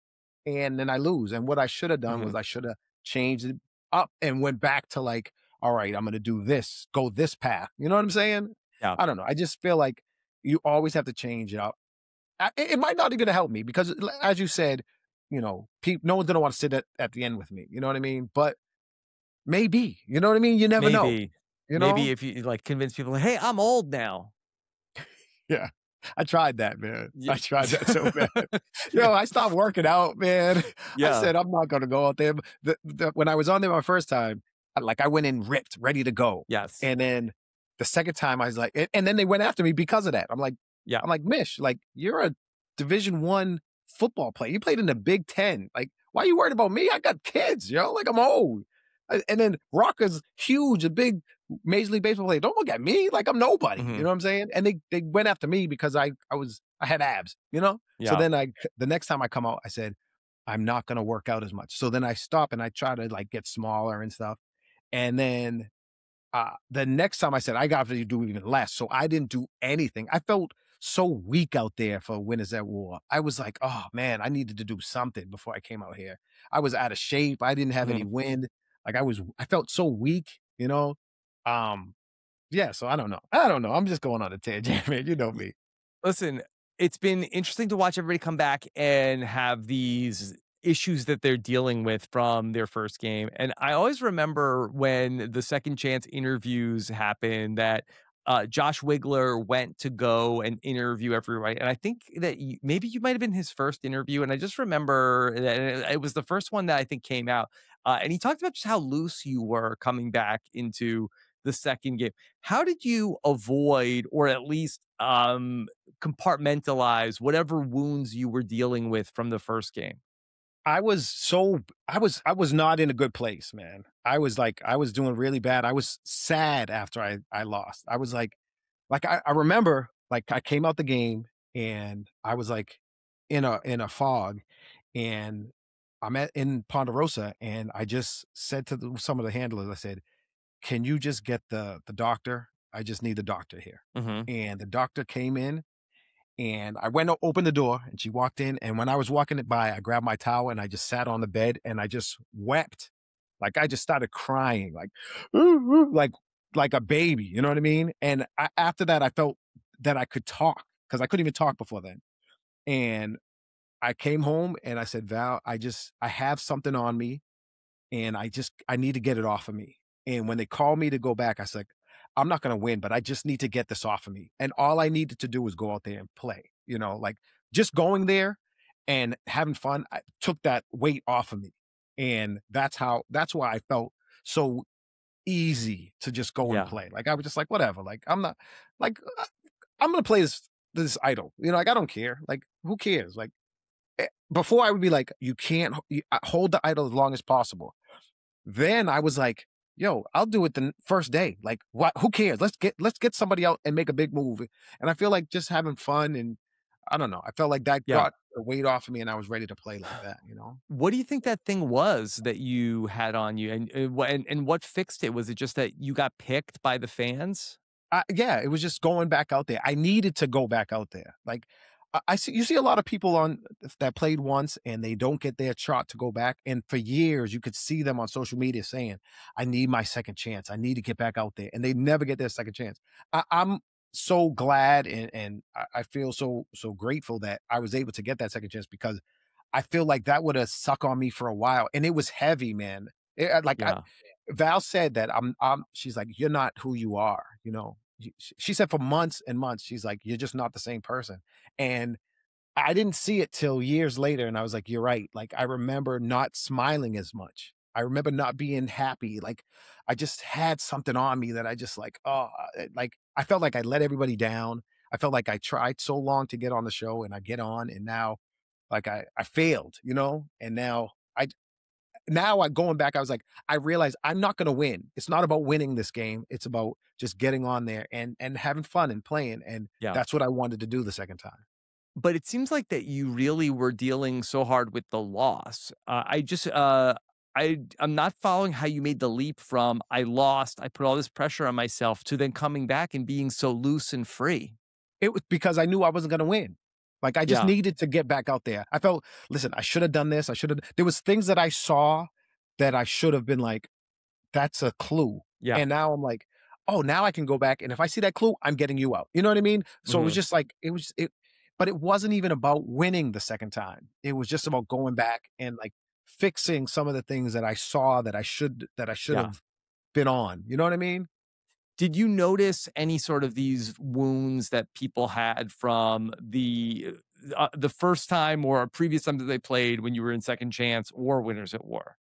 And then I lose. And what I should have done was Mhm. I should have changed it up and went back to like, all right, I'm gonna do this, go this path. You know what I'm saying? Yeah. I don't know. I just feel like you always have to change it up. It might not even help me because, as you said, no one's gonna want to sit at the end with me. You know what I mean? But maybe, you know what I mean? You never know. Maybe. You Maybe know? if you, like, convince people, "Hey, I'm old now." Yeah. I tried that, man. Ye I tried that so bad. Yeah. I stopped working out, man. I Yeah. said, I'm not gonna go out there. When I was on there my first time, I went in ripped, ready to go. Yes. And then the second time I was like, and then they went after me because of that. Yeah. Mish, like you're a Division 1 football player. You played in the Big Ten. Like, why are you worried about me? I got kids, like I'm old. And then Rocker's huge, a big Major League Baseball player. Don't look at me like I'm nobody. You Mhm. know what I'm saying? And they went after me because I had abs, you know? So Yeah. then the next time I come out, I said, I'm not gonna work out as much. So then I stop and I try to like get smaller and stuff. And then the next time I said, I got to do even less. So I didn't do anything. I felt so weak out there for Winners at War. I was like, oh man, I needed to do something before I came out here. I was out of shape. I didn't have any Mhm. wind. Like I felt so weak. Um, yeah, so I don't know. I don't know. I'm just going on a tangent, man. You know me. Listen, it's been interesting to watch everybody come back and have these issues that they're dealing with from their first game. And I always remember when the second chance interviews happened that Josh Wigler went to go and interview everybody. And I think that maybe you might have been his first interview. And I just remember that it was the first one that I think came out. And he talked about just how loose you were coming back into the second game. How did you avoid, or at least compartmentalize whatever wounds you were dealing with from the first game? I was not in a good place, man. I was doing really bad. I was sad after I lost. I was I remember like I came out the game and I was like in a fog and I'm in Ponderosa and I just said to some of the handlers, I said, can you just get the doctor? I just need the doctor here. Mhm. And the doctor came in and I went to open the door and she walked in. And when I was walking it by, I grabbed my towel and I just sat on the bed and I just wept. Like I just started crying, like, "Ooh, ooh," like a baby, you know what I mean? And after that, I felt that I could talk because I couldn't even talk before then. And I came home and I said, Val, I have something on me and I need to get it off of me. And when they called me to go back, I said, I'm not gonna win, but I just need to get this off of me. And all I needed to do was go out there and play, like just going there and having fun took that weight off of me. And that's why I felt so easy to just go and Yeah. play. Like I was just like, whatever. Like I'm not like I'm gonna play this idol. Like I don't care. Like who cares? Like before I would be like, you can't hold the idol as long as possible. Then I was like, yo, I'll do it the first day. Like, what? Who cares? Let's get somebody out and make a big move. And I feel like just having fun and I don't know. I felt like that Yeah. got the weight off of me, and I was ready to play like that. What do you think that thing was that you had on you, and what fixed it? Was it just that you got picked by the fans? Yeah, it was just going back out there. I needed to go back out there. Like I see, you see a lot of people on that played once and they don't get their shot to go back. And for years, you could see them on social media saying, "I need my second chance. I need to get back out there," and they never get their second chance. I'm so glad and I feel so grateful that I was able to get that second chance because I feel like that would have suck on me for a while, and it was heavy, man. Yeah. Val said that she's like, you're not who you are. she said for months and months, she's like, "You're just not the same person." And I didn't see it till years later, and I was like, "You're right." Like, I remember not smiling as much. I remember not being happy. Like, I just had something on me that I just like, like, I felt like I let everybody down. I felt like I tried so long to get on the show, and I get on, and now, like, I failed, you know? And now I going back, I was like, I realized I'm not gonna win. It's not about winning this game. It's about just getting on there and having fun and playing, and Yeah. that's what I wanted to do the second time. But it seems like that you really were dealing so hard with the loss. I'm not following how you made the leap from I lost, I put all this pressure on myself to then coming back and being so loose and free. It was because I knew I wasn't gonna win. Like, I just Yeah. needed to get back out there. I felt, listen, I should have done this. I should have. There was things that I saw that I should have been like, that's a clue. Yeah. And now I'm like, oh, now I can go back. And if I see that clue, I'm getting you out. You know what I mean? So it was Mhm. just like, but it wasn't even about winning the second time. It was just about going back and like fixing some of the things that I saw that I should Yeah. have been on. You know what I mean? Did you notice any sort of these wounds that people had from the first time or a previous time that they played when you were in Second Chance or Winners at War?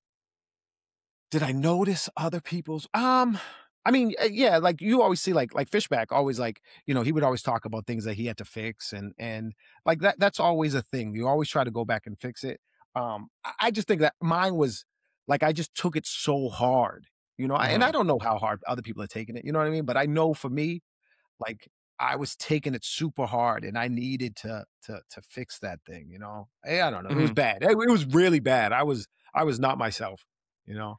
Did I notice other people's? I mean, yeah, like you always see, like Fishback always like, he would always talk about things that he had to fix, and like that's always a thing. You always try to go back and fix it. I just think that mine was like I just took it so hard, and I Mhm. don't know how hard other people are taking it. You know what I mean? But I know for me, like I was taking it super hard, and I needed to fix that thing. I don't know. It was Mhm. bad. It was really bad. I was not myself. You know.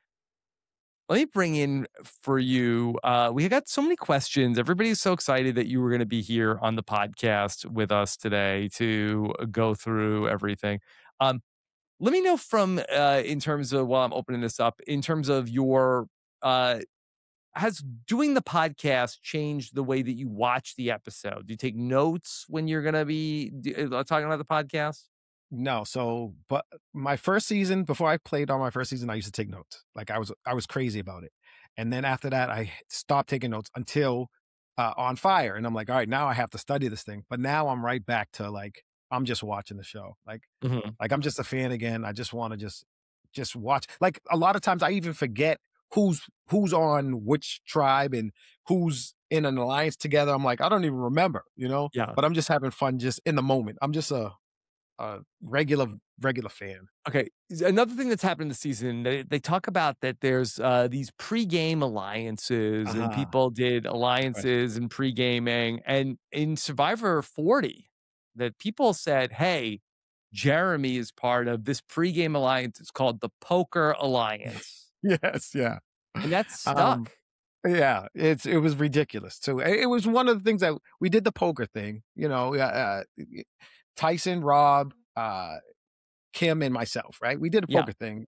Let me bring in for you. We got so many questions. Everybody's so excited that you were going to be here on the podcast with us today to go through everything. Um, Let me know from in terms of while I'm opening this up, in terms of your uh, has doing the podcast changed the way that you watch the episode? Do you take notes when you're going to be talking about the podcast? No, so but my first season, before I played on my first season, I used to take notes. Like I was crazy about it. And then after that, I stopped taking notes until on fire. And I'm like, all right, now I have to study this thing. But now I'm right back to like I'm just watching the show. Mhm. Like I'm just a fan again. I just want to just watch. Like a lot of times I even forget who's on which tribe and who's in an alliance together. I'm like, I don't even remember. Yeah. But I'm just having fun just in the moment. I'm just a regular fan. Okay. Another thing that's happened this season, they talk about that there's these pre-game alliances and Uh-huh. people did Right. alliances and pre-gaming. And in Survivor 40, that people said, hey, Jeremy is part of this pre-game alliance. It's called the Poker Alliance. Yes, yeah. And that's Um, stuck. yeah, it was ridiculous too. It was one of the things that we did the poker thing, Tyson, Rob, Kim, and myself, right? We did a Yeah. poker thing,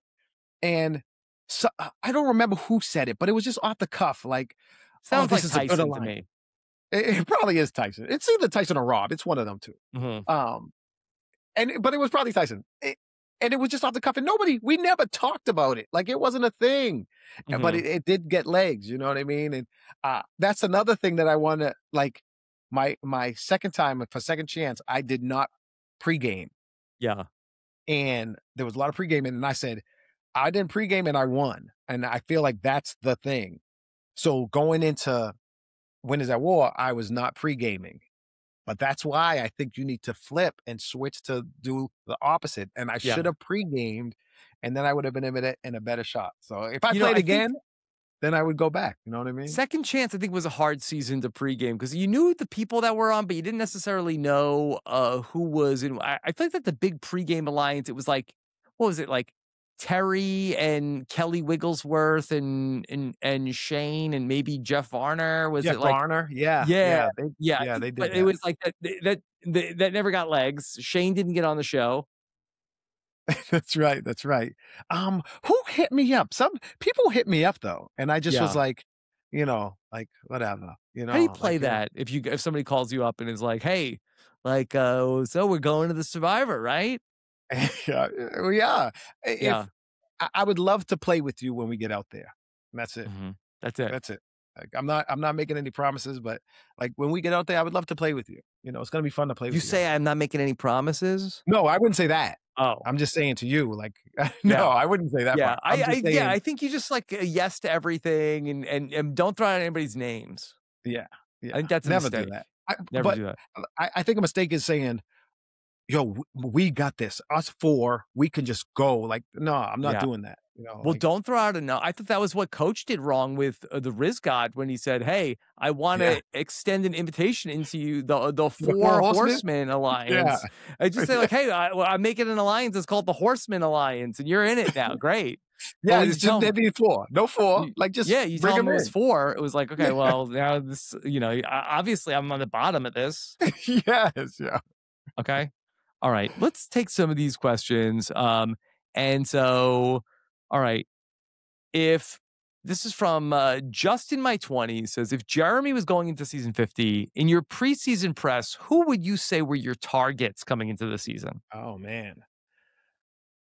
and so I don't remember who said it, but it was just off the cuff, like, "Oh, Sounds this like is a good Tyson to alliance." me. It probably is Tyson. It's either Tyson or Rob. It's one of them 2. Mhm. Um, but it was probably Tyson. And it was just off the cuff, and we never talked about it. Like it wasn't a thing, but Mhm. it did get legs. You know what I mean? And that's another thing that I want to like. My second time for second chance, I did not pregame, Yeah. and there was a lot of pregaming, and I said I didn't pregame and I won, and I feel like that's the thing. So going into Winners at War, I was not pregaming. But that's why I think you need to flip and switch to do the opposite, and I should Yeah. have pre-gamed, and then I would have been in a better shot. So if I played I think again, then I would go back, you know what I mean? Second Chance, I think, was a hard season to pregame because you knew the people that were on, but you didn't necessarily know who was in. I feel like that the big pregame alliance, it was like, what was it like? Terry and Kelly Wigglesworth and Shane and maybe Jeff Varner. Was Jeff it like, Varner, yeah, yeah, yeah, yeah? I think, they did but it that. was like that never got legs. Shane didn't get on the show. That's right, that's right. Who hit me up? Some people hit me up though, and I just was Yeah. like, like whatever, How do you play that if somebody calls you up and is like, hey, like, so we're going to the Survivor, right? yeah, well, yeah. Yeah. If I would love to play with you when we get out there. That's it. Mhm. That's it. That's it. Like, I'm not making any promises, but, like, when we get out there, I would love to play with you. You know, it's gonna be fun to play You with you out say there. I'm not making any promises? No, I wouldn't say that. Oh, I'm just saying to you, like, no, yeah. I wouldn't say that Yeah. part. I'm just Yeah, saying I think you just like yes to everything and don't throw out anybody's names. yeah, yeah, I think that's a never do mistake. that. Never But do that. I think a mistake is saying, "Yo, we got this. Us 4, we can just go." Like, no, I'm not Yeah. doing that, you know, Well, like don't throw out a no. I thought that was what Coach did wrong with the Riz God when he said, "Hey, I want yeah. to extend an invitation into you, the The 4 Four Horsemen? Horsemen Yeah. Alliance." I just say Yeah. like, "Hey, I'm making an alliance. It's called the Horseman Alliance, and you're in it now. Great." But Yeah, when it's you just tell there him, be 4. No 4, like, just yeah, you bring tell him them it was in. four, it was like, okay, Yeah. well, now this, obviously I'm on the bottom of this. Yes, yeah. Okay. All right. Let's take some of these questions. And so, all right. If this is from just in my 20s, says if Jeremy was going into season 50 in your preseason press, who would you say were your targets coming into the season? Oh, man.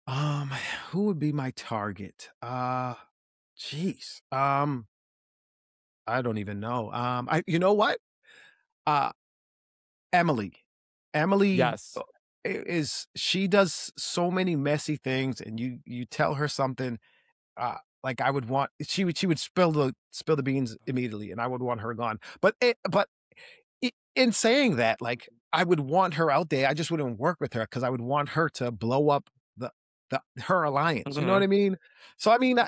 Um, who would be my target? Jeez. I don't even know. I you know what? Uh, Emily. Emily Yes. is she does so many messy things, and you tell her something, like I would want she would spill the beans immediately, and I would want her gone. But in saying that, like, I would want her out there. I just wouldn't work with her because I would want her to blow up her alliance. You know what Hmm. I mean? So I mean,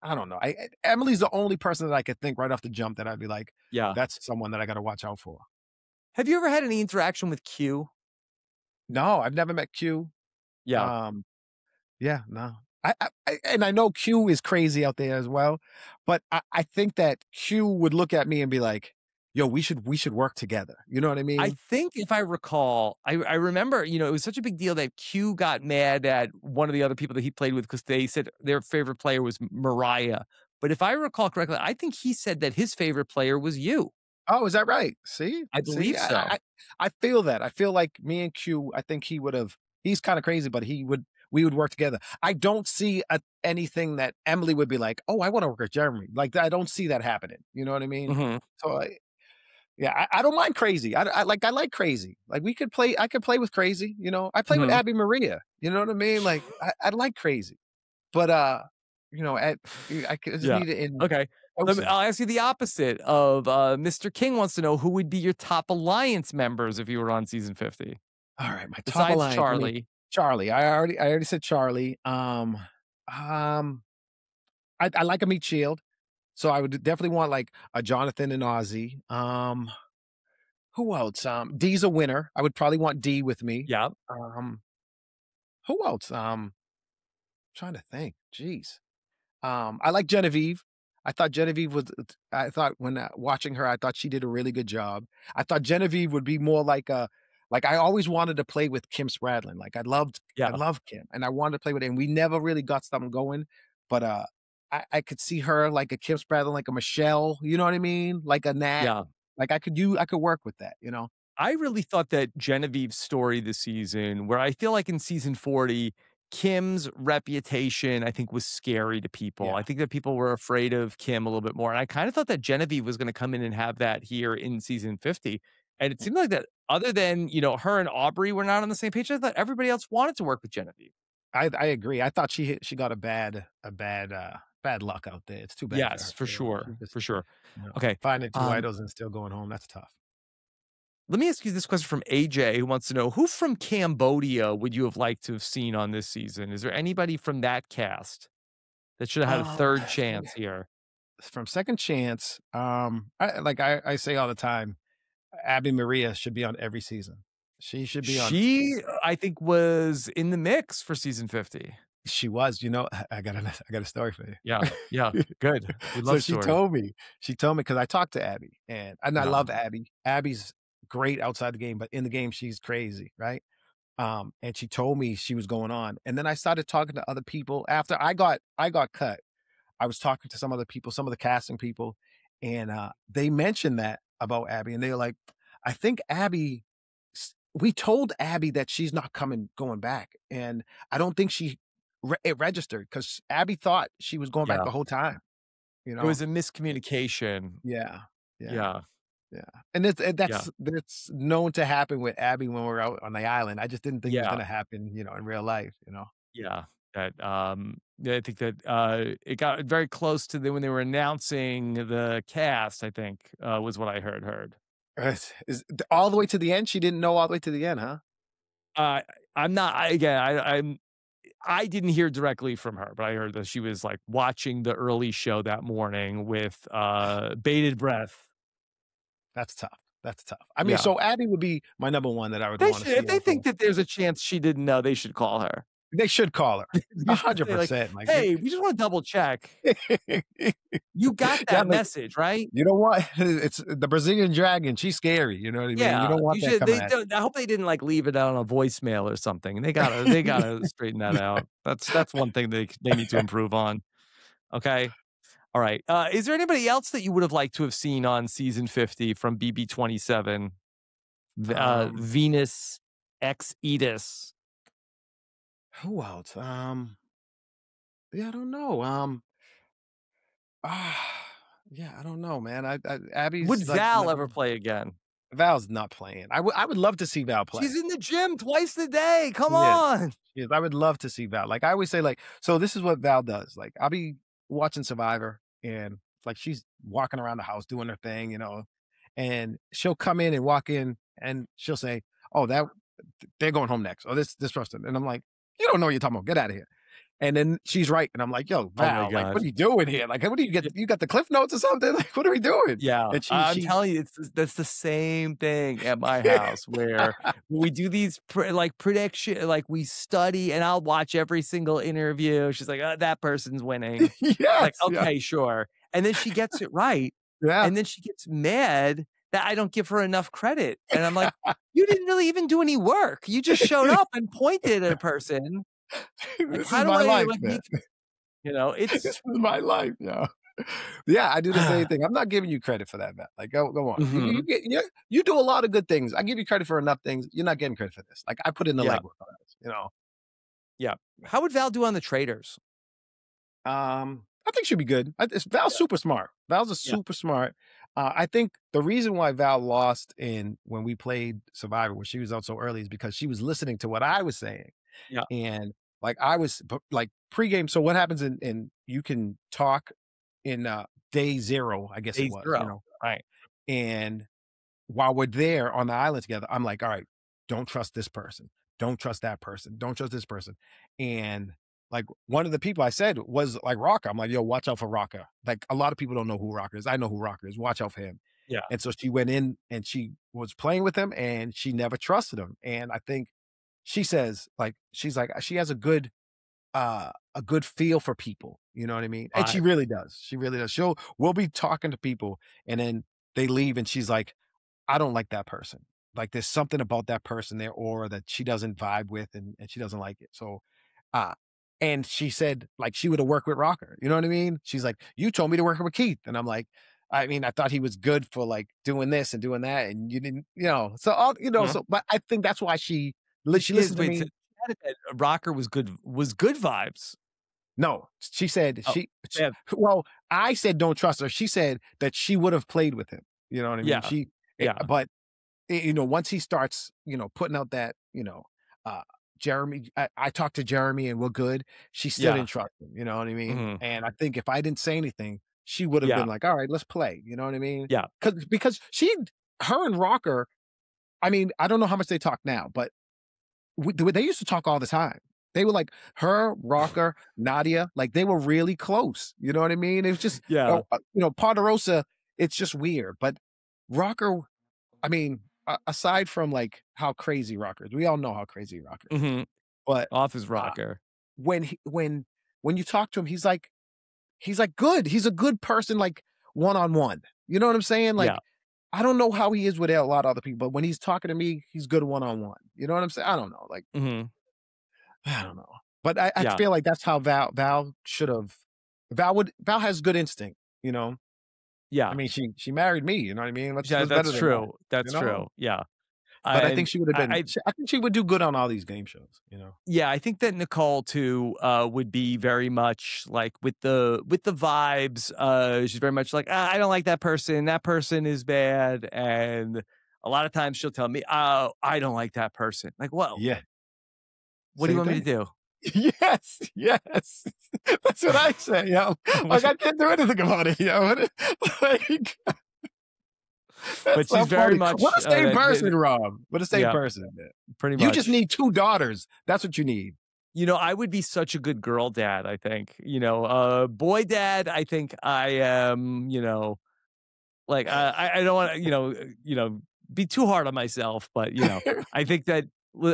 I don't know. Emily's the only person that I could think right off the jump that I'd be like, Yeah. that's someone that I got to watch out for. Have you ever had any interaction with Q? No, I've never met Q. Yeah. Um, yeah, no. And I know Q is crazy out there as well, but I think that Q would look at me and be like, "Yo, we should work together." You know what I I mean? think if I recall, I remember, it was such a big deal that Q got mad at one of the other people that he played with because they said their favorite player was Mariah. But if I recall correctly, I think he said that his favorite player was you. Oh, is that right? See? I See? believe so. I feel that. I feel like me and Q, I think he's kinda crazy, but we would work together. I don't see anything that Emily would be like, "Oh, I wanna work with Jeremy." Like, I don't see that happening, you know what I mean? Hmm. So, yeah, I don't mind crazy. I like crazy. Like, I could play with crazy, you know? I play with Hmm. Abby Maria, you know what I mean? Like, I like crazy, but, you know, I just Yeah. need it in Okay. doses. I'll ask you the opposite of Mr. King wants to know who would be your top alliance members if you were on season 50 Alright, my top besides alliance, I mean, Charlie. Charlie, I already said Charlie, um, I like a meat shield, so I would definitely want, like, a Jonathan and Ozzy, who else? D's a winner, I would probably want D with me, Yeah. um, who else? Trying to think, jeez. I like Genevieve. I thought Genevieve was I thought when, watching her, I thought she did a really good job. I thought Genevieve would be more like I always wanted to play with Kim Spradlin. Like, I Yeah. love Kim, and I wanted to play with her, and we never really got something going, but, I could see her like a Kim Spradlin, like a Michelle, you know what I mean? Like a Nat. Yeah. Like, I could work with that, you know? I really thought that Genevieve's story this season, where I feel like in season 40, Kim's reputation, I think, was scary to people. Yeah. I think that people were afraid of Kim a little bit more. And I kind of thought that Genevieve was going to come in and have that here in season 50. And it seemed like that other than, her and Aubrey were not on the same page. I thought everybody else wanted to work with Genevieve. I agree. I thought she got bad luck out there. It's too bad for Yes, her, for you know? She sure. just, For sure. you know, Okay. finding 2 Um, idols and still going home, that's tough. Let me ask you this question from AJ, who wants to know who from Cambodia would you have liked to have seen on this season? Is there anybody from that cast that should have had a third chance here? From Second Chance, I say all the time, Abby Maria should be on every season. She should be on She, I think, was in the mix for season 50. she was, you know, I got a story for Yeah, yeah, you. good. We So love stories. she told me because I talked to Abby, and I Yeah, love Abby. Abby's great outside the game, but in the game, she's crazy, right? And she told me she was going on, and then I started talking to other people after I got cut. I was talking to some other people, some of the casting people, and, they mentioned that about Abby, and they were like, "I think Abby we told Abby that she's not going back, and I don't think she it registered because Abby thought she was going back yeah. the whole time." you It know? was a miscommunication. Yeah, yeah, Yeah, yeah, and yeah, that's known to happen with Abby when we're out on the island. I just didn't think it was yeah, gonna happen, in real life, yeah. That, yeah, I think that, it got very close to the when they were announcing the cast, I think, was what I heard. Is all the way to the end? She didn't know all the way to the end, huh? Uh, I'm not I again, I didn't hear directly from her, but I heard that she was, like, watching the early show that morning with, bated breath. That's tough, that's tough. I mean, Yeah. so Abby would be my number 1 that I would They wanna should see if they think also. that there's a chance she didn't know, they should call her. They should call her. You should say, like, 100%, like, "Hey, we just wanna double check. You got yeah, that like, message, right?" you know what? It's the Brazilian dragon, she's scary, you know what I mean? You Yeah, don't want you that should coming they at don't I hope they didn't, like, leave it out on a voicemail or something. They gotta straighten that out. That's one thing they need to improve on, okay? Alright, is there anybody else that you would have liked to have seen on season 50 from BB27? Um, Venus X Edis. who else? Yeah, I don't know, yeah, I don't know, man. Would Abby's, like, Val number ever play again? Val's not playing. I would love to see Val She's play. in the gym twice a day, come She is. on! She is. I would love to see Val. Like, I always say, like, so this is what Val does. Like, I'll be watching Survivor and, like, she's walking around the house doing her thing, and she'll come in and walk in and she'll say, "Oh, they're going home next." Or this person. And I'm like, "You don't know what you're talking about. Get out of here." And then she's right. And I'm like, "Yo, Oh my Val, like, what god. are you doing here? Like, what do you get? You got the cliff notes or something? Like, what are we doing?" Yeah, And I'm she telling you, that's the same thing at my house where we do these prediction like, we study and I'll watch every single interview. She's like, that person's winning." Like, yes, yeah, "Okay, sure." And then she gets it right, yeah. and then she gets mad that I don't give her enough credit, and I'm like, "You didn't really even do any work. You just showed up and pointed at a person. Like, This is how do my I, life, like, man. make" This it's is my life, yeah. Yeah, I do the same thing. I'm not giving you credit for that, man. Like, go on. You Mhm. get you do a lot of good things. I give you credit for enough things. You're not getting credit for this. Like, I put in the Yeah, legwork on this. yeah. How would Val do on the Traders? I think she'll be good. Val's Yeah, super smart. Val's a yeah, super smart. I think the reason why Val lost in when we played Survivor, where she was out so early, is because she was listening to what I was saying. yeah. And like I was like pregame. So what happens in you can talk in day 0, I guess it Day was, 0. Right. and while we're there on the island together, I'm like, all right, don't trust this person. Don't trust that person. Don't trust this person. And like one of the people I said was like Rocker. I'm like, yo, watch out for Rocker. Like a lot of people don't know who Rocker is. I know who Rocker is. Watch out for him. Yeah. And so she went in and she was playing with him and she never trusted him. And I think she says, like, she's like, she has a good feel for people. You know what I mean? And she Right. really does. She really does. We'll be talking to people and then they leave and she's like, I don't like that person. Like there's something about that person, their aura that she doesn't vibe with and she doesn't like it. So uh and she said like she would have worked with Rocker. You know what I mean? She's like, you told me to work with Keith. And I'm like, I mean, I thought he was good for like doing this and doing that. And you didn't, so all Mhm. so but I think that's why But she she is listened to wait, so me. she had it that Rocker was good vibes. No, she said Oh, yeah, well, I said don't trust her. She said that she would have played with him. You know what I mean? yeah, yeah, But once he starts, putting out that, uh, Jeremy, I talked to Jeremy and we're good. She still yeah, didn't trust him. You know what I mean? mhm, And I think if I didn't say anything, she would have yeah, been like, all right, let's play. You know what I mean? yeah, Because her and Rocker, I mean, I don't know how much they talk now, but they used to talk all the time. They were like her, Rocker, Nadia, like they were really close. You know what I mean? It was just, yeah, Ponderosa, it's just weird. But Rocker, I mean, aside from like how crazy Rocker is, we all know how crazy Rocker is. mhm, But off his uh, rocker. when when you talk to him, he's like good. He's a good person, like one on one. You know what I'm saying? Yeah, Like I don't know how he is with a lot of other people, but when he's talking to me, he's good one on one. You know what I'm saying? I don't know. Like mhm, I don't know. But I yeah, feel like that's how Val should have. Val has good instinct. You know. I yeah, mean, she married me. You know what I mean? yeah, What's better that's than that? true, You that's know. true, yeah. But I And think she would have been. I think she would do good on all these game shows. You know. yeah, I think that Nicole too would be very much like with the vibes. She's very much like, I don't like that person. That person is bad, and a lot of times she'll tell me, "Oh, I don't like that person." Like, well, Yeah. what do you Same want me to thing. do? Yes, yes. That's what I say, yo. Like, I can't do anything about it, yo. Like, But that's so she's very funny. much What a same person, that, Rob. What a same yeah, person. Man. pretty You just much. need 2 daughters. That's what you need. I would be such a good girl dad. I think, boy dad. I think I am. Like, I don't want to, be too hard on myself, but I think that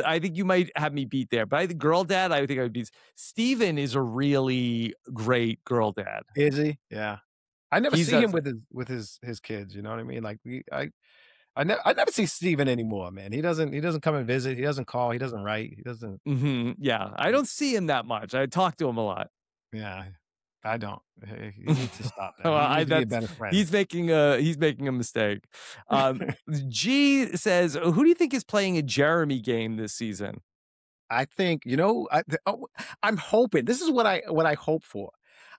I think you might have me beat there. But I think girl dad, I think I would be. Steven is a really great girl dad. Is he? Yeah. I never He's see him a, with his kids, you know what I mean? Like, I never see Steven anymore, man. He doesn't come and visit, he doesn't call, he doesn't write, he doesn't. yeah. I don't see him that much. I talk to him a lot. Yeah. I don't. He needs to stop that. Well, He needs to be a that's better friend. he's making a mistake. G says, "Who do you think is playing a Jeremy game this season?" I think, I'm hoping. This is what I hope for.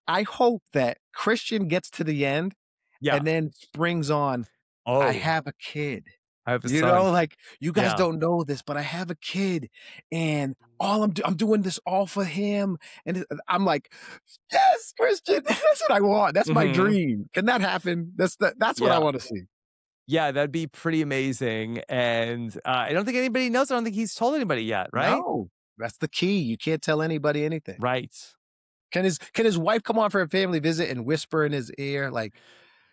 I hope that Christian gets to the end Yeah. and then springs on, Oh, I have a kid. I have a You son. know, like, you guys Yeah. don't know this, but I have a kid, and I'm doing this all for him. And I'm like, yes, Christian, that's what I want. That's my dream. Can that happen? That's what I want to see. Yeah, that'd be pretty amazing. And I don't think anybody knows. I don't think he's told anybody yet, right? No, that's the key. You can't tell anybody anything. Right. Can his wife come on for a family visit and whisper in his ear, like,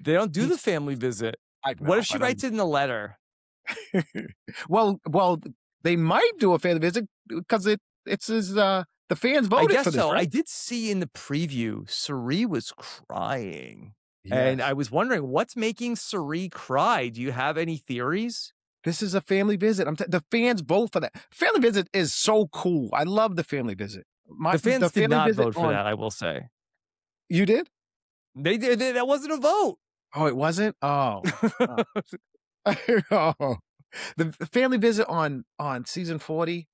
they don't do the family visit. What if she writes it in a letter? well, they might do a family visit because it's his the fans voted for this. So. Right? I did see in the preview, Cirie was crying. Yes. And I was wondering what's making Cirie cry. Do you have any theories? This is a family visit. The fans vote for that. Family visit is so cool. I love the family visit. The fans did not vote for that, I will say. You did? They did. That wasn't a vote. Oh, it wasn't? Oh. Oh. The family visit on season 40.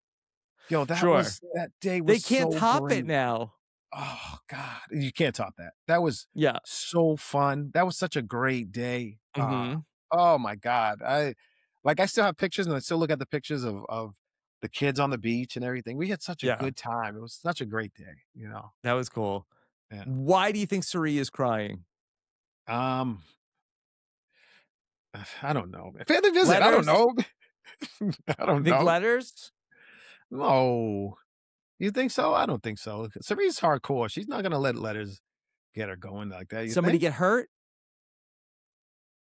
Yo, that day was they can't so top great. it now. Oh God, you can't top that. That was so fun. That was such a great day. Oh my God. I still have pictures and I still look at the pictures of the kids on the beach and everything. We had such a good time. It was such a great day, That was cool. Yeah. Why do you think Cirie is crying? I don't know. Family visit, I don't know. I don't know. Letters? No. You think so? I don't think so. Cirie's hardcore. She's not gonna let letters get her going like that. Somebody get hurt?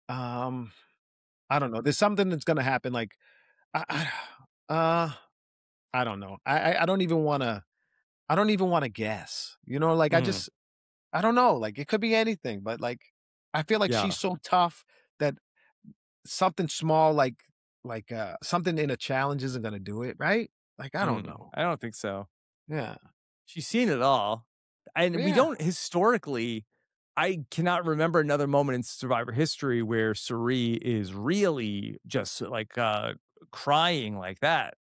I don't know. There's something that's gonna happen. Like, I don't know. I don't even wanna guess. Like I don't know. Like, it could be anything, but like I feel like she's so tough that something small like something in a challenge isn't gonna do it, right? Like, I don't know. I don't think so. Yeah. She's seen it all. And we don't historically, I cannot remember another moment in Survivor history where Cirie is really just like crying like that.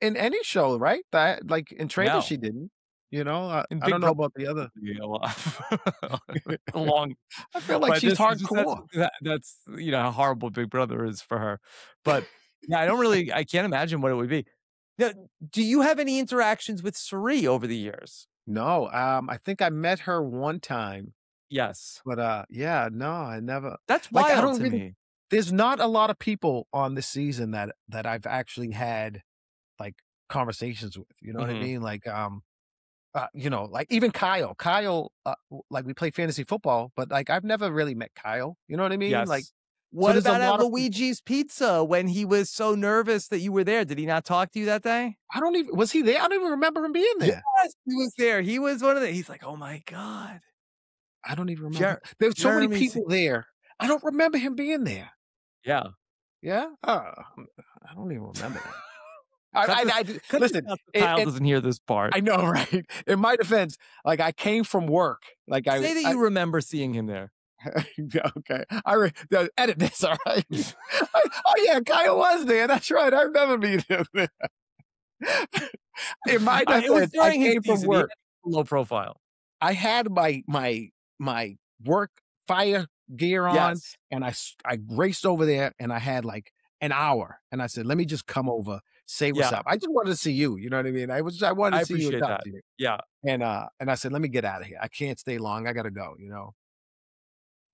In any show, right? That, like, in Traitors, she didn't. I don't know about the other. Long. I feel like she's hardcore. That's how horrible Big Brother is for her. But I can't imagine what it would be. Now, do you have any interactions with Cirie over the years? No. I think I met her one time. Yes. But no, I never. That's wild to me. There's not a lot of people on this season that I've actually had like conversations with. You know what I mean? Like like even Kyle. Kyle, like, we play fantasy football, but like I've never really met Kyle. You know what I mean? Yes. Like, what about at Luigi's Pizza when he was so nervous that you were there? Did he not talk to you that day? Was he there? I don't even remember him being there. Yes, he was there. He was one of he's like, oh my God. I don't even remember. There's so many people there. I don't remember him being there. Yeah. Yeah? I don't even remember that. Listen, Kyle doesn't hear this part. I know, right? In my defense, like, I came from work. Like, say that you remember seeing him there. Okay. Edit this, all right? Oh, yeah, Kyle was there. That's right. I remember meeting him there. In my It was defense, I during his came from season. He had work. low profile. I had my work fire gear on, Yes. and I raced over there, and I had, like, an hour, and I said, "Let me just come over, say what's Yeah. up." I just wanted to see you, you know what I mean? I wanted I to see you and appreciate talk that. to you. Yeah. And I said, "Let me get out of here. I can't stay long. I gotta go," you know?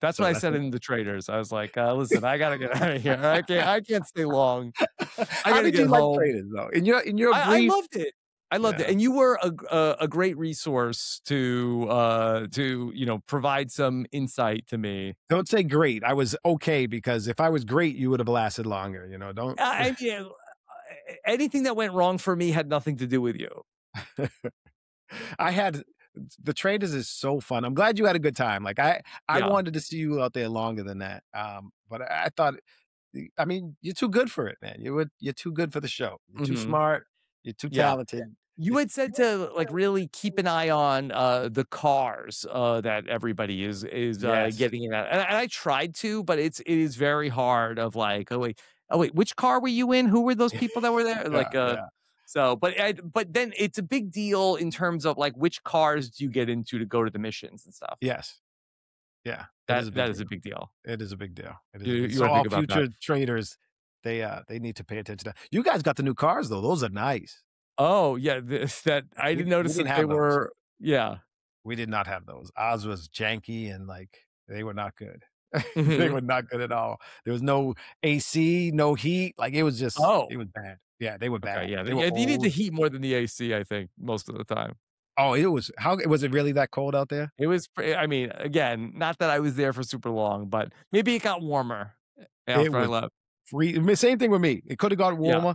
That's what So I that's said what in the traders. I was like, listen, I gotta get out of here. I can't stay long. I How gotta did get you like home. traders, though? In your I brief. loved it. I loved it. Yeah. And you were a great resource to provide some insight to me. Don't say great. I was okay because if I was great, you would have lasted longer, you know? Don't. I mean, anything that went wrong for me had nothing to do with you. I had the traders is so fun. I'm glad you had a good time. Like I Yeah. wanted to see you out there longer than that. But I thought, I mean, you're too good for it, man. You're too good for the show. You're too Mhm. smart. You're too Yeah. talented. You had said to like really keep an eye on the cars that everybody is Yes. getting in at. And I tried to, but it is very hard of like, oh wait, which car were you in? Who were those people that were there? Yeah. Like Yeah. so but then it's a big deal in terms of like which cars do you get into to go to the missions and stuff. Yes. Yeah. It is That a big that is deal. a big deal. It is a big deal. It is You a big. you So want to all think about that. future traders, they need to pay attention to that. You guys got the new cars though. Those are nice. Oh yeah, that I We didn't we notice didn't that they have those. were yeah. We did not have those. Ours was janky and, like, they were not good. They Mhm. were not good at all. There was no AC, no heat, like, Oh. it was bad. Yeah, they were Okay, bad. yeah, They were yeah, you need the old. heat more than the AC, I think, most of the time. Oh, was it really that cold out there? It was I mean, again, not that I was there for super long, but maybe it got warmer It after I was left. same thing with me. It coulda got Yeah. warmer,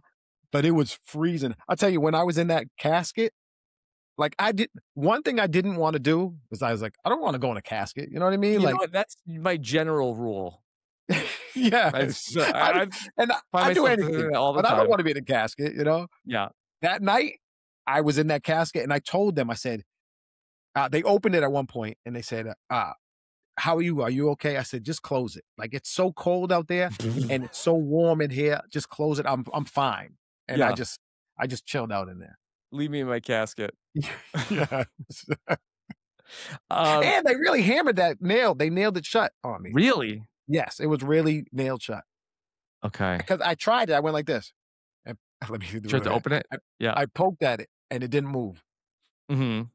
but it was freezing. I'll tell you, when I was in that casket, like, one thing I didn't wanna do was I was like, "I don't wanna go in a casket," you know what I mean? You know Like, what? That's my general rule. yeah, I just I I and find I do myself doing anything, that all the but I don't time. wanna be in a casket, you know? Yeah. That night, I was in that casket, and I told them, I said, they opened it at one point, and they said, "How are you? Are you okay?" I said, "Just close it. Like, it's so cold out there, and it's so warm in here. Just close it. I'm fine." And Yeah. I just chilled out in there. Leave me in my casket. Yeah. Um, And they really hammered that nail. They nailed it shut on me. really? Yes, it was really nailed shut. Okay. Because I tried it. I went like this, and let me do Tried it to again. open it? I Yeah. I poked at it, and it didn't move. Mhm.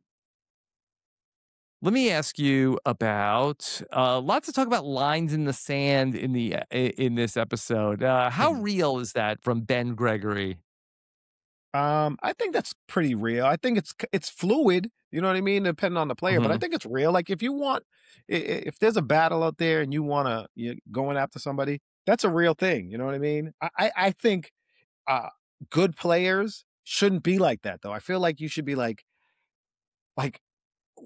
Let me ask you about lots to talk about lines in the sand in this episode. How real is that from Ben Gregory? I think that's pretty real. I think it's fluid, you know what I mean, depending on the player, but I Mhm. think it's real. Like, if you want if there's a battle out there and you're going after somebody, that's a real thing, you know what I mean? I think, uh, good players shouldn't be like that, though. I feel like you should be like,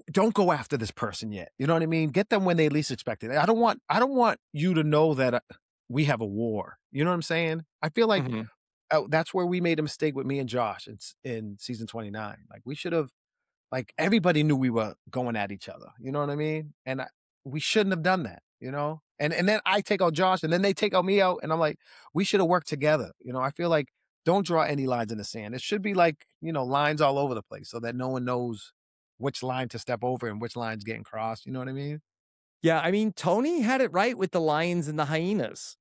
"Don't go after this person yet," you know what I mean? Get them when they least expect it. I don't want you to know that, we have a war, you know what I'm saying? I feel like, Mhm. that's where we made a mistake with me and Josh in season 29. Like, we should have, like, everybody knew we were going at each other. You know what I mean? And we shouldn't have done that. You know. And then I take out Josh, and then they take out me out, and I'm like, we should have worked together. You know. I feel like, don't draw any lines in the sand. It should be like, lines all over the place so that no one knows which line to step over and which line's getting crossed. You know what I mean? Yeah, I mean, Tony had it right with the lions and the hyenas.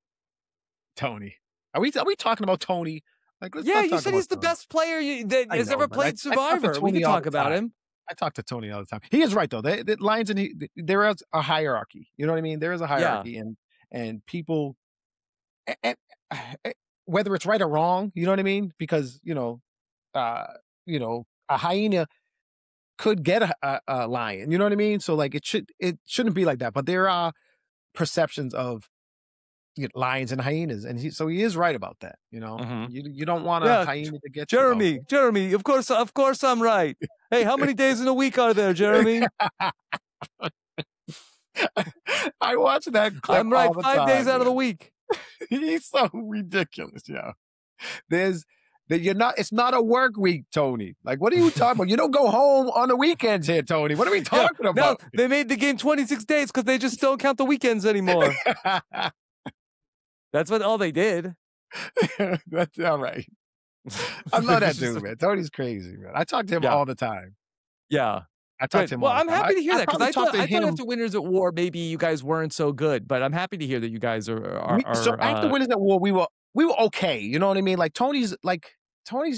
Tony. Are we talking about Tony? Like, let's Yeah, not you talk said about he's the Tony. best player that I has know, ever but I played I talk to Survivor. We Tony could all talk the about time. him. I talk to Tony all the time. He is right though. The Lions and there is a hierarchy. You know what I mean? There is a Yeah. hierarchy, and people, and, whether it's right or wrong, you know what I mean? Because uh, a hyena could get a lion. You know what I mean? So, like, it shouldn't be like that. But there are perceptions of, lions and hyenas, and so he is right about that. Mhm. You don't want a Yeah, hyena to get you. Oh, Jeremy, of course I'm right. Hey, how many days in a week are there, Jeremy? I watch that clip I'm right all the 5 days time, out of the man. week. He's so ridiculous, yeah. There's that you're not. It's not a work week, Tony. Like, what are you talking about? You don't go home on the weekends here, Tony. What are we talking No, about? they made the game 26 days because they just don't count the weekends anymore. That's all they did. That's all right. I love that dude, man. Tony's crazy, man. I talk to him all the time. Yeah. I talk to him all the I'm time. happy to hear that because I thought him. after Winners at War, maybe you guys weren't so good, but I'm happy to hear that you guys are. So after Winners at War, we were okay. You know what I mean? Like Tony's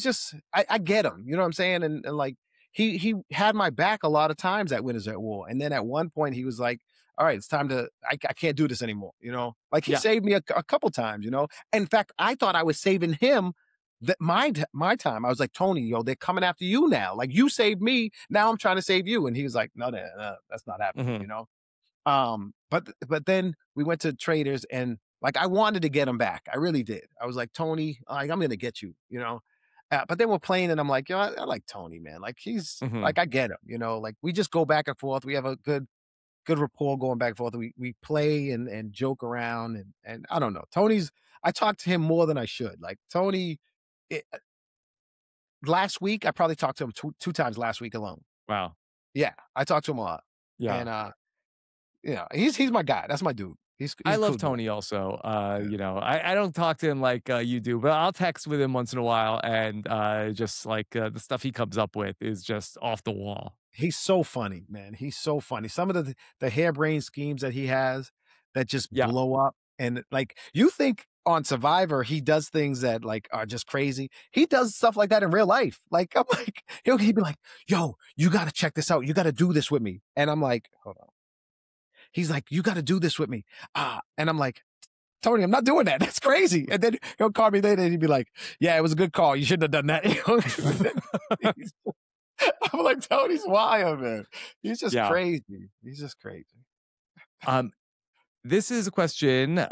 just, I get him. You know what I'm saying? And like he had my back a lot of times at Winners at War, and then at one point he was like, "All right, it's time to. I can't do this anymore." You know, like he saved me a couple times. You know, in fact, I thought I was saving him. That my time, I was like, Tony, yo, they're coming after you now. Like you saved me, now I'm trying to save you. And he was like, no, that's not happening, you know. But then we went to Traders, and like I wanted to get him back, I really did. I was like, Tony, like I'm gonna get you, you know. But then we're playing, and I'm like, yo, I like Tony, man. Like he's like I get him, you know. Like we just go back and forth. We have a good rapport going back and forth. We play and joke around, and I don't know. I talk to him more than I should. Like Tony. Last week, I probably talked to him two times last week alone. Wow. Yeah, I talked to him a lot. Yeah. And you know, he's my guy. That's my dude. I love cool Tony dude. Also. You know, I don't talk to him like you do, but I'll text with him once in a while, and just like the stuff he comes up with is just off the wall. He's so funny, man. He's so funny. Some of the harebrained schemes that he has that just blow up, and like you think on Survivor, he does things that like are just crazy. He does stuff like that in real life. Like I'm like, he'd be like, "Yo, you got to check this out. You got to do this with me." And I'm like, "Hold on." He's like, "You got to do this with me." And I'm like, "Tony, I'm not doing that. That's crazy." And then he'll call me later, and he'd be like, "Yeah, it was a good call. You shouldn't have done that." I'm like, Tony's wild, man. He's just crazy. He's just crazy. This is a question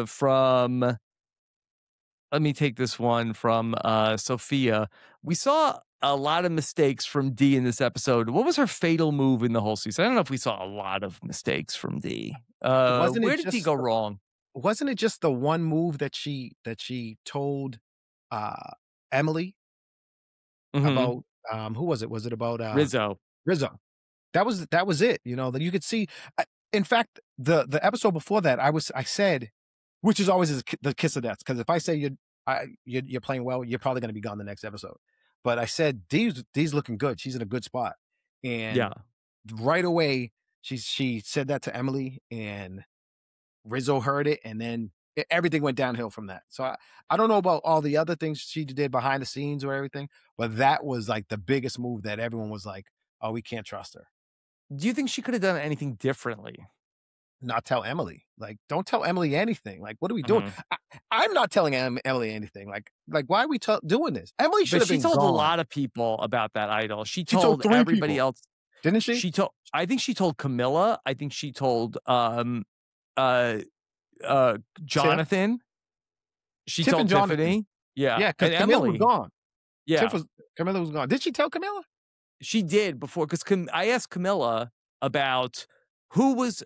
from, let me take this one from Sophia. We saw a lot of mistakes from D in this episode. What was her fatal move in the whole season? I don't know if we saw a lot of mistakes from D. Where did D go wrong? Wasn't it just the one move that she told Emily about who was it? Was it about Rizo? Rizo. That was it. You know, that you could see. In fact, the episode before that, I said, which is always the kiss of death, because if I say you're playing well, you're probably going to be gone the next episode. But I said Dee's looking good. She's in a good spot, and right away she said that to Emily, and Rizzo heard it, and then everything went downhill from that. So I don't know about all the other things she did behind the scenes or everything, but that was like the biggest move that everyone was like, "Oh, we can't trust her." Do you think she could have done anything differently? Not tell Emily. Like, don't tell Emily anything. Like, what are we doing? I'm not telling Emily anything. Like why are we doing this? Emily should have been gone. She told a lot of people about that idol. She told everybody else. Didn't she? I think she told Camilla. I think she told Jonathan. She told Tiffany. Yeah, because Camilla was gone. Yeah, Camilla was gone. Did she tell Camilla? She did before, because I asked Camilla about who was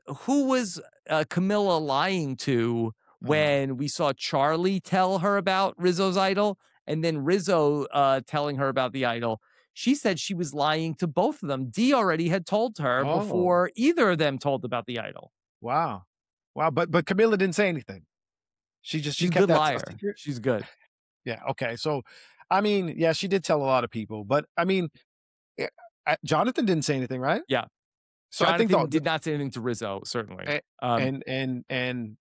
Camilla lying to when we saw Charlie tell her about Rizzo's idol, and then Rizzo telling her about the idol. She said she was lying to both of them. D already had told her before either of them told about the idol. Wow. But Camilla didn't say anything. She's a good liar. She's good. Yeah. Okay. So, I mean, yeah, she did tell a lot of people, but I mean, Jonathan didn't say anything, right? Yeah. So Jonathan I think did not say anything to Rizzo, certainly. And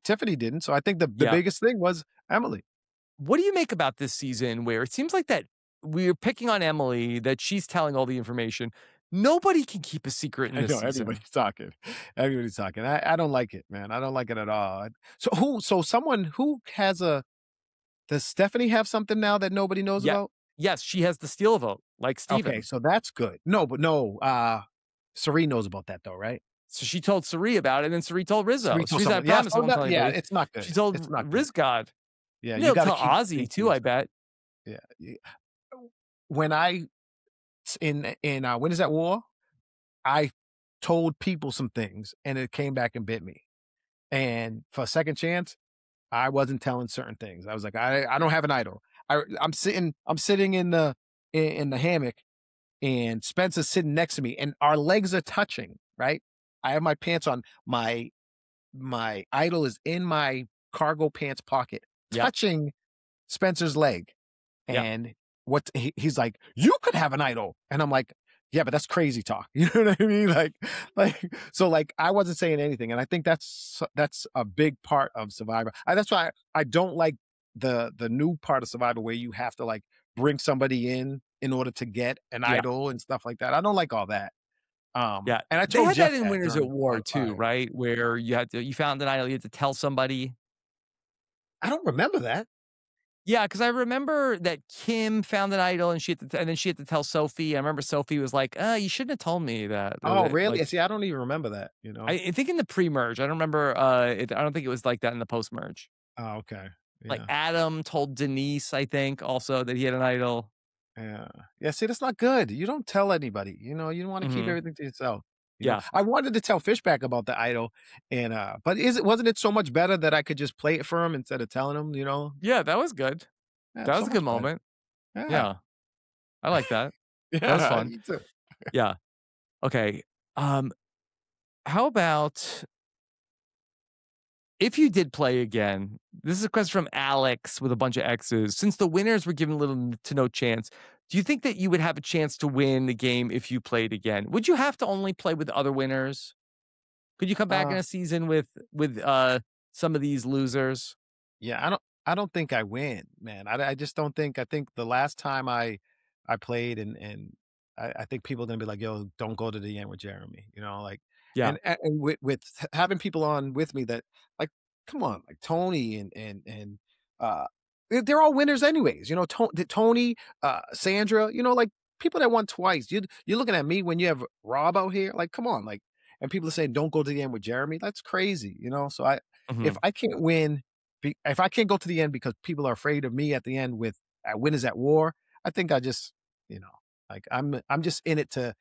Tiffany didn't. So I think the biggest thing was Emily. What do you make about this season where it seems like that we're picking on Emily, that she's telling all the information? Nobody can keep a secret in this season. Everybody's talking. Everybody's talking. I don't like it, man. I don't like it at all. So someone who has does Stephenie have something now that nobody knows about? Yes, she has the steal vote, like Steven. Okay, so that's good. Cirie knows about that though, right? So she told Cirie about it, and then Cirie told Rizzo. She's I promise I won't tell anybody. It's not good. She told Rizgod. Yeah, you gotta tell Ozzy too, I bet. Yeah. When in Winners at War, I told people some things, and it came back and bit me. And for a second chance, I wasn't telling certain things. I was like, I don't have an idol. I'm sitting in the hammock, and Spencer's sitting next to me, and our legs are touching, right? I have my pants on. My idol is in my cargo pants pocket, Yep. touching Spencer's leg. Yep. And he's like, "You could have an idol," and I'm like, "Yeah, but that's crazy talk." You know what I mean? So like I wasn't saying anything, and I think that's a big part of Survivor. That's why I don't like the new part of Survivor where you have to like bring somebody in order to get an Yeah. idol and stuff like that. I don't like all that. Yeah. And I They told had that Jeff in that Winners at during War our too, right? Where you found an idol, you had to tell somebody. I don't remember that. Yeah, because I remember that Kim found an idol and and then she had to tell Sophie. I remember Sophie was like, you shouldn't have told me that. Oh, really? Like, See, I don't even remember that, you know? I think in the pre-merge, I don't remember, I don't think it was like that in the post-merge. Oh, okay. Like, Yeah. Adam told Denise, I think, also that he had an idol. Yeah. Yeah, see, that's not good. You don't tell anybody, you know, you don't wanna keep Mhm. everything to yourself, you know? Yeah. I wanted to tell Fishback about the idol and, but wasn't it so much better that I could just play it for him instead of telling him, you know? Yeah, that was good. Yeah, That it's was so a good much better. moment. Yeah. Yeah, I like that. That was Yeah, fun. you too. Yeah. Okay, how about if you did play again, this is a question from Alex with a bunch of X's. Since the winners were given little to no chance, do you think that you would have a chance to win the game if you played again? Would you have to only play with other winners? Could you come back in Uh a season with some of these losers? Yeah, I don't think I win, man. I just don't think I think the last time I played and I think people are gonna be like, "Yo, don't go to the end with Jeremy," you know, like Yeah. and with having people on with me that like, come on, like Tony and uh they're all winners anyways, you know, Tony, Sandra, you know, like people that won twice. You're looking at me when you have Rob out here, like, come on, like, and people are saying, "Don't go to the end with Jeremy." That's crazy, you know. So if Mhm. I can't win if I can't go to the end because people are afraid of me at the end with winners at war, I think I just, you know, like I'm just in it to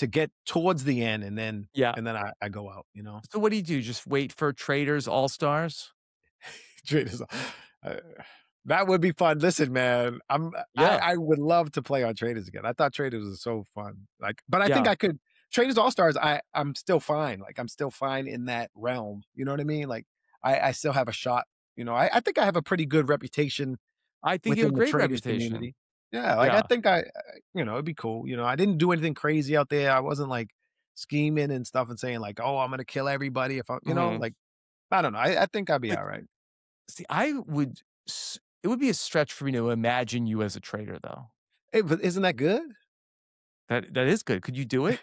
get towards the end Yeah. and then I go out, you know. So what do you do? Just wait for Traders All-Stars? Traders, uh, that would be fun. Listen, man, Yeah. I would love to play on Traders again. I thought Traders was so fun. Like, but I think Yeah. I could Traders All Stars. I'm still fine. Like, I'm still fine in that realm. You know what I mean? Like, I still have a shot. You know, I think I have a pretty good reputation I think you have a within the great traders reputation. community. Yeah, like, I Yeah. think you know, it'd be cool, you know, I didn't do anything crazy out there, I wasn't, like, scheming and stuff and saying, like, "Oh, I'm gonna kill everybody if I" you know, Mhm. like, I don't know, I think I'd be But alright. see, it would be a stretch for me to imagine you as a trader, though. Hey, but isn't that good? That is good. Could you do it?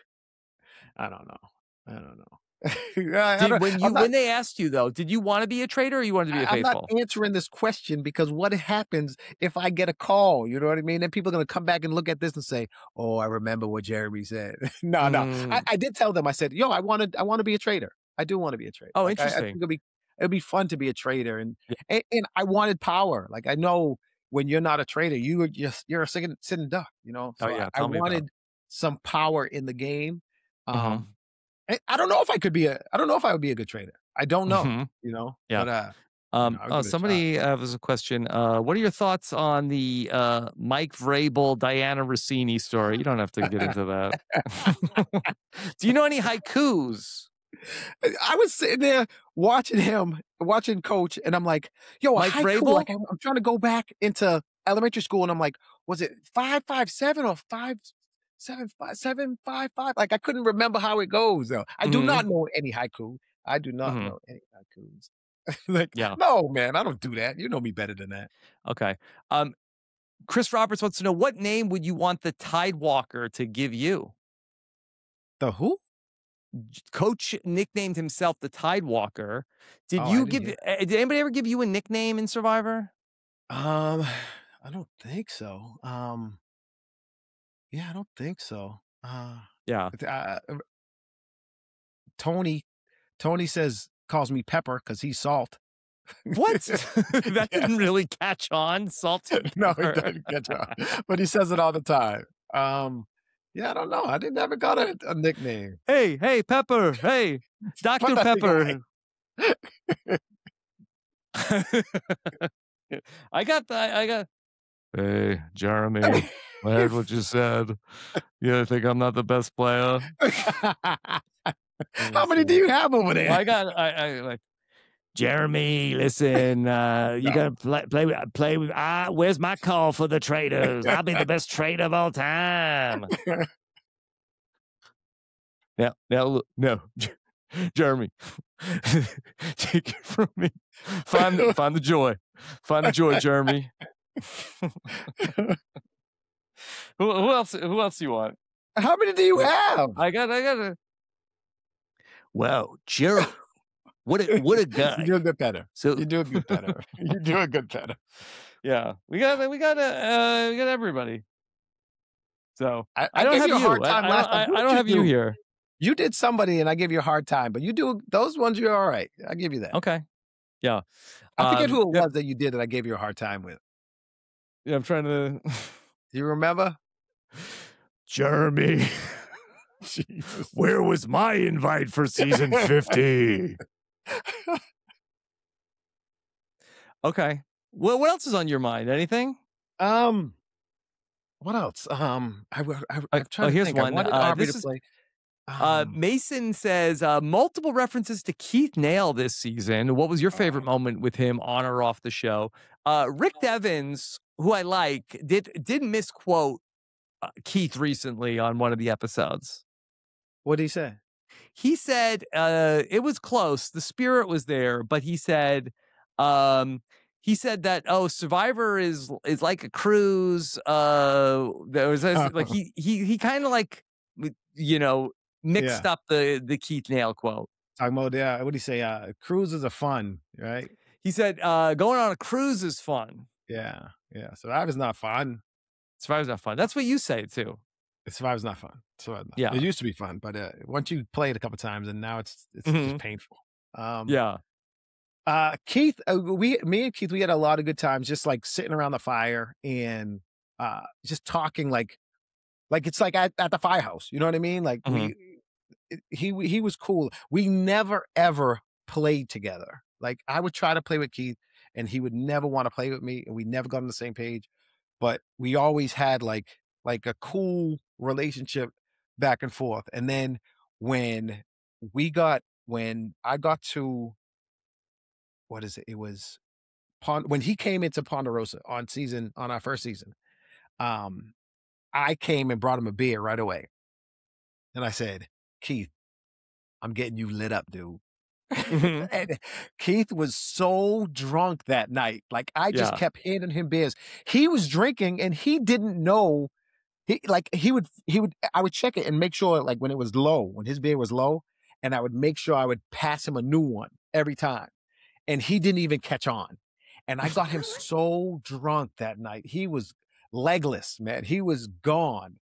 I don't know. I don't know. I Did don't I'm not when they asked you though, did you wanna be a trader or you wanted to be a I'm not faithful? answering this question because what happens if I get a call, you know what I mean? Then people are gonna come back and look at this and say, "Oh, I remember what Jeremy said." No, no. Mm. I did tell them, I said, "Yo, I wanna be a trader. I do wanna be a trader." Oh, Like, I think interesting. it'd be fun to be a trader Yeah. and I wanted power. Like, I know when you're not a trader, you're a sitting duck, you know? Oh, So yeah, I tell me about wanted some power in the game. Mhm. I don't know if I don't know if I would be a good trader. I don't know, Mhm. you know? Yeah. But, you know, I would give it a shot. Somebody has a question. What are your thoughts on the Mike Vrabel, Diana Rossini story? You don't have to get into that. Do you know any haikus? I was sitting there watching coach, and I'm like, "Yo, a Mike haiku." Vrabel? Like, I'm trying to go back into elementary school, and I'm like, "Was it 557 or 575 755?" Like, I couldn't remember how it goes, though. I do not Mhm. know any haiku. I do not Mhm. know any haikus. Like, Yeah. no, man, I don't do that. You know me better than that. Okay. Um, Chris Roberts wants to know what name would you want the Tide Walker to give you? The who? Coach nicknamed himself the Tide Walker. Oh, I didn't hear Did anybody ever give you a nickname in Survivor? Um, I don't think so. Yeah, I don't think so. Yeah. Th Tony Tony says calls me Pepper because he's salt. What? That Yes. didn't really catch on. Salt and No, it pepper. doesn't catch on, but he says it all the time. Yeah, I don't know. I didn't never got a nickname. Hey, hey, Pepper. Hey, What Dr. the guy? Pepper. I got. Hey, Jeremy, I heard what you said. You think I'm not the best player? How many do you have over there? I like Jeremy. Listen, you No. gotta play with. Where's my call for the traders? I'll be the best trader of all time. Now, no, Jeremy, take it from me. Find the joy. Find the joy, Jeremy. Who else? Who else do you want? How many do you have? I got a. Wow, Jeremy, what a guy. You do a good better. So you do a good better. You do a good better. Yeah, we got everybody. So I don't gave have you a hard time last time. I don't have you here. You did somebody, and I gave you a hard time, but you do those ones. You're all right. I give you that. Okay. Yeah. I forget who it was that you did that I gave you a hard time with. Yeah, I'm trying to. Do you remember? Jeremy, Jesus. Where was my invite for season 50? Okay. Well, what else is on your mind? Anything? What else? I'm trying to think. One. I wanted Aubrey to play. Mason says multiple references to Keith Nail this season. What was your favorite moment with him on or off the show? Rick Devens, who I like, did misquote Keith recently on one of the episodes. What did he say? He said it was close. The spirit was there, but he said that Survivor is like a cruise. There was like he kind of like mixed up the Keith Nail quote. Talking about what did he say? Cruises are fun, right? He said going on a cruise is fun. Yeah. Survivor's not fun. Survivor's not fun. That's what you say too. Survivor's not fun. Yeah, it used to be fun, but once you play it a couple times, and now it's just painful. Keith, me and Keith, we had a lot of good times, just like sitting around the fire and just talking like it's like at the firehouse. You know what I mean? Like he was cool. We never ever played together. Like I would try to play with Keith, and he would never want to play with me, and we never got on the same page. But we always had like a cool relationship back and forth. And then when I got to, what is it? It was when he came into Ponderosa on our first season. I came and brought him a beer right away. And I said, Keith, I'm getting you lit up, dude. And Keith was so drunk that night. Like I just kept handing him beers. He was drinking and he didn't know. I would check it and make sure, like when it was low, when his beer was low, and I would make sure I would pass him a new one every time. And he didn't even catch on. And I got him so drunk that night. He was legless, man. He was gone.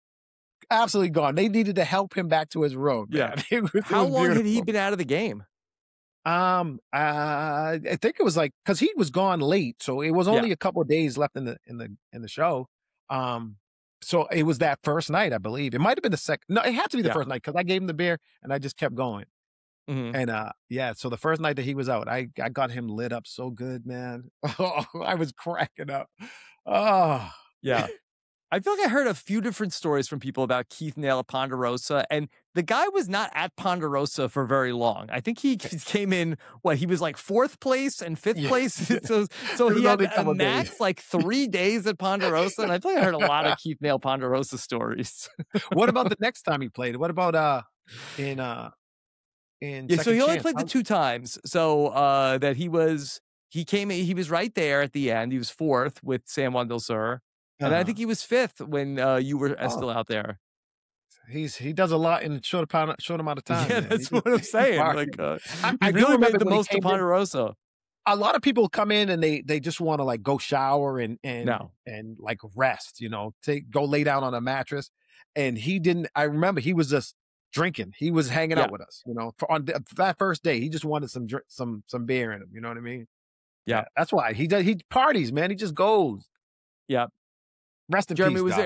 Absolutely gone. They needed to help him back to his room. Yeah. How long had he been out of the game? I think it was like, cause he was gone late. So it was only a couple of days left in the show. So it was that first night, I believe. It might've been the second. No, it had to be the first night, cause I gave him the beer and I just kept going. And so the first night that he was out, I got him lit up so good, man. Oh, I was cracking up. Oh. Yeah. I feel like I heard a few different stories from people about Keith Nail at Ponderosa, and the guy was not at Ponderosa for very long. I think he came in, he was like 4th place and 5th place. So he had a max like 3 days at Ponderosa, and I feel like I heard a lot of Keith Nail Ponderosa stories. What about the next time he played? What about in so he only played the 2 times. So that he was right there at the end. He was 4th with Sam Wandelsur. And I think he was 5th when you were still out there. He does a lot in a short amount of time. Yeah, man. That's what I'm saying. Like I really remember made the most of Ponderosa. A lot of people come in and they just want to like go shower and like rest, go lay down on a mattress. And he didn't. I remember he was just drinking. He was hanging out with us. On that first day, he just wanted some beer in him. You know what I mean? Yeah, that's why he parties, man. He just goes. Yeah. Rest in Jeremy, peace, is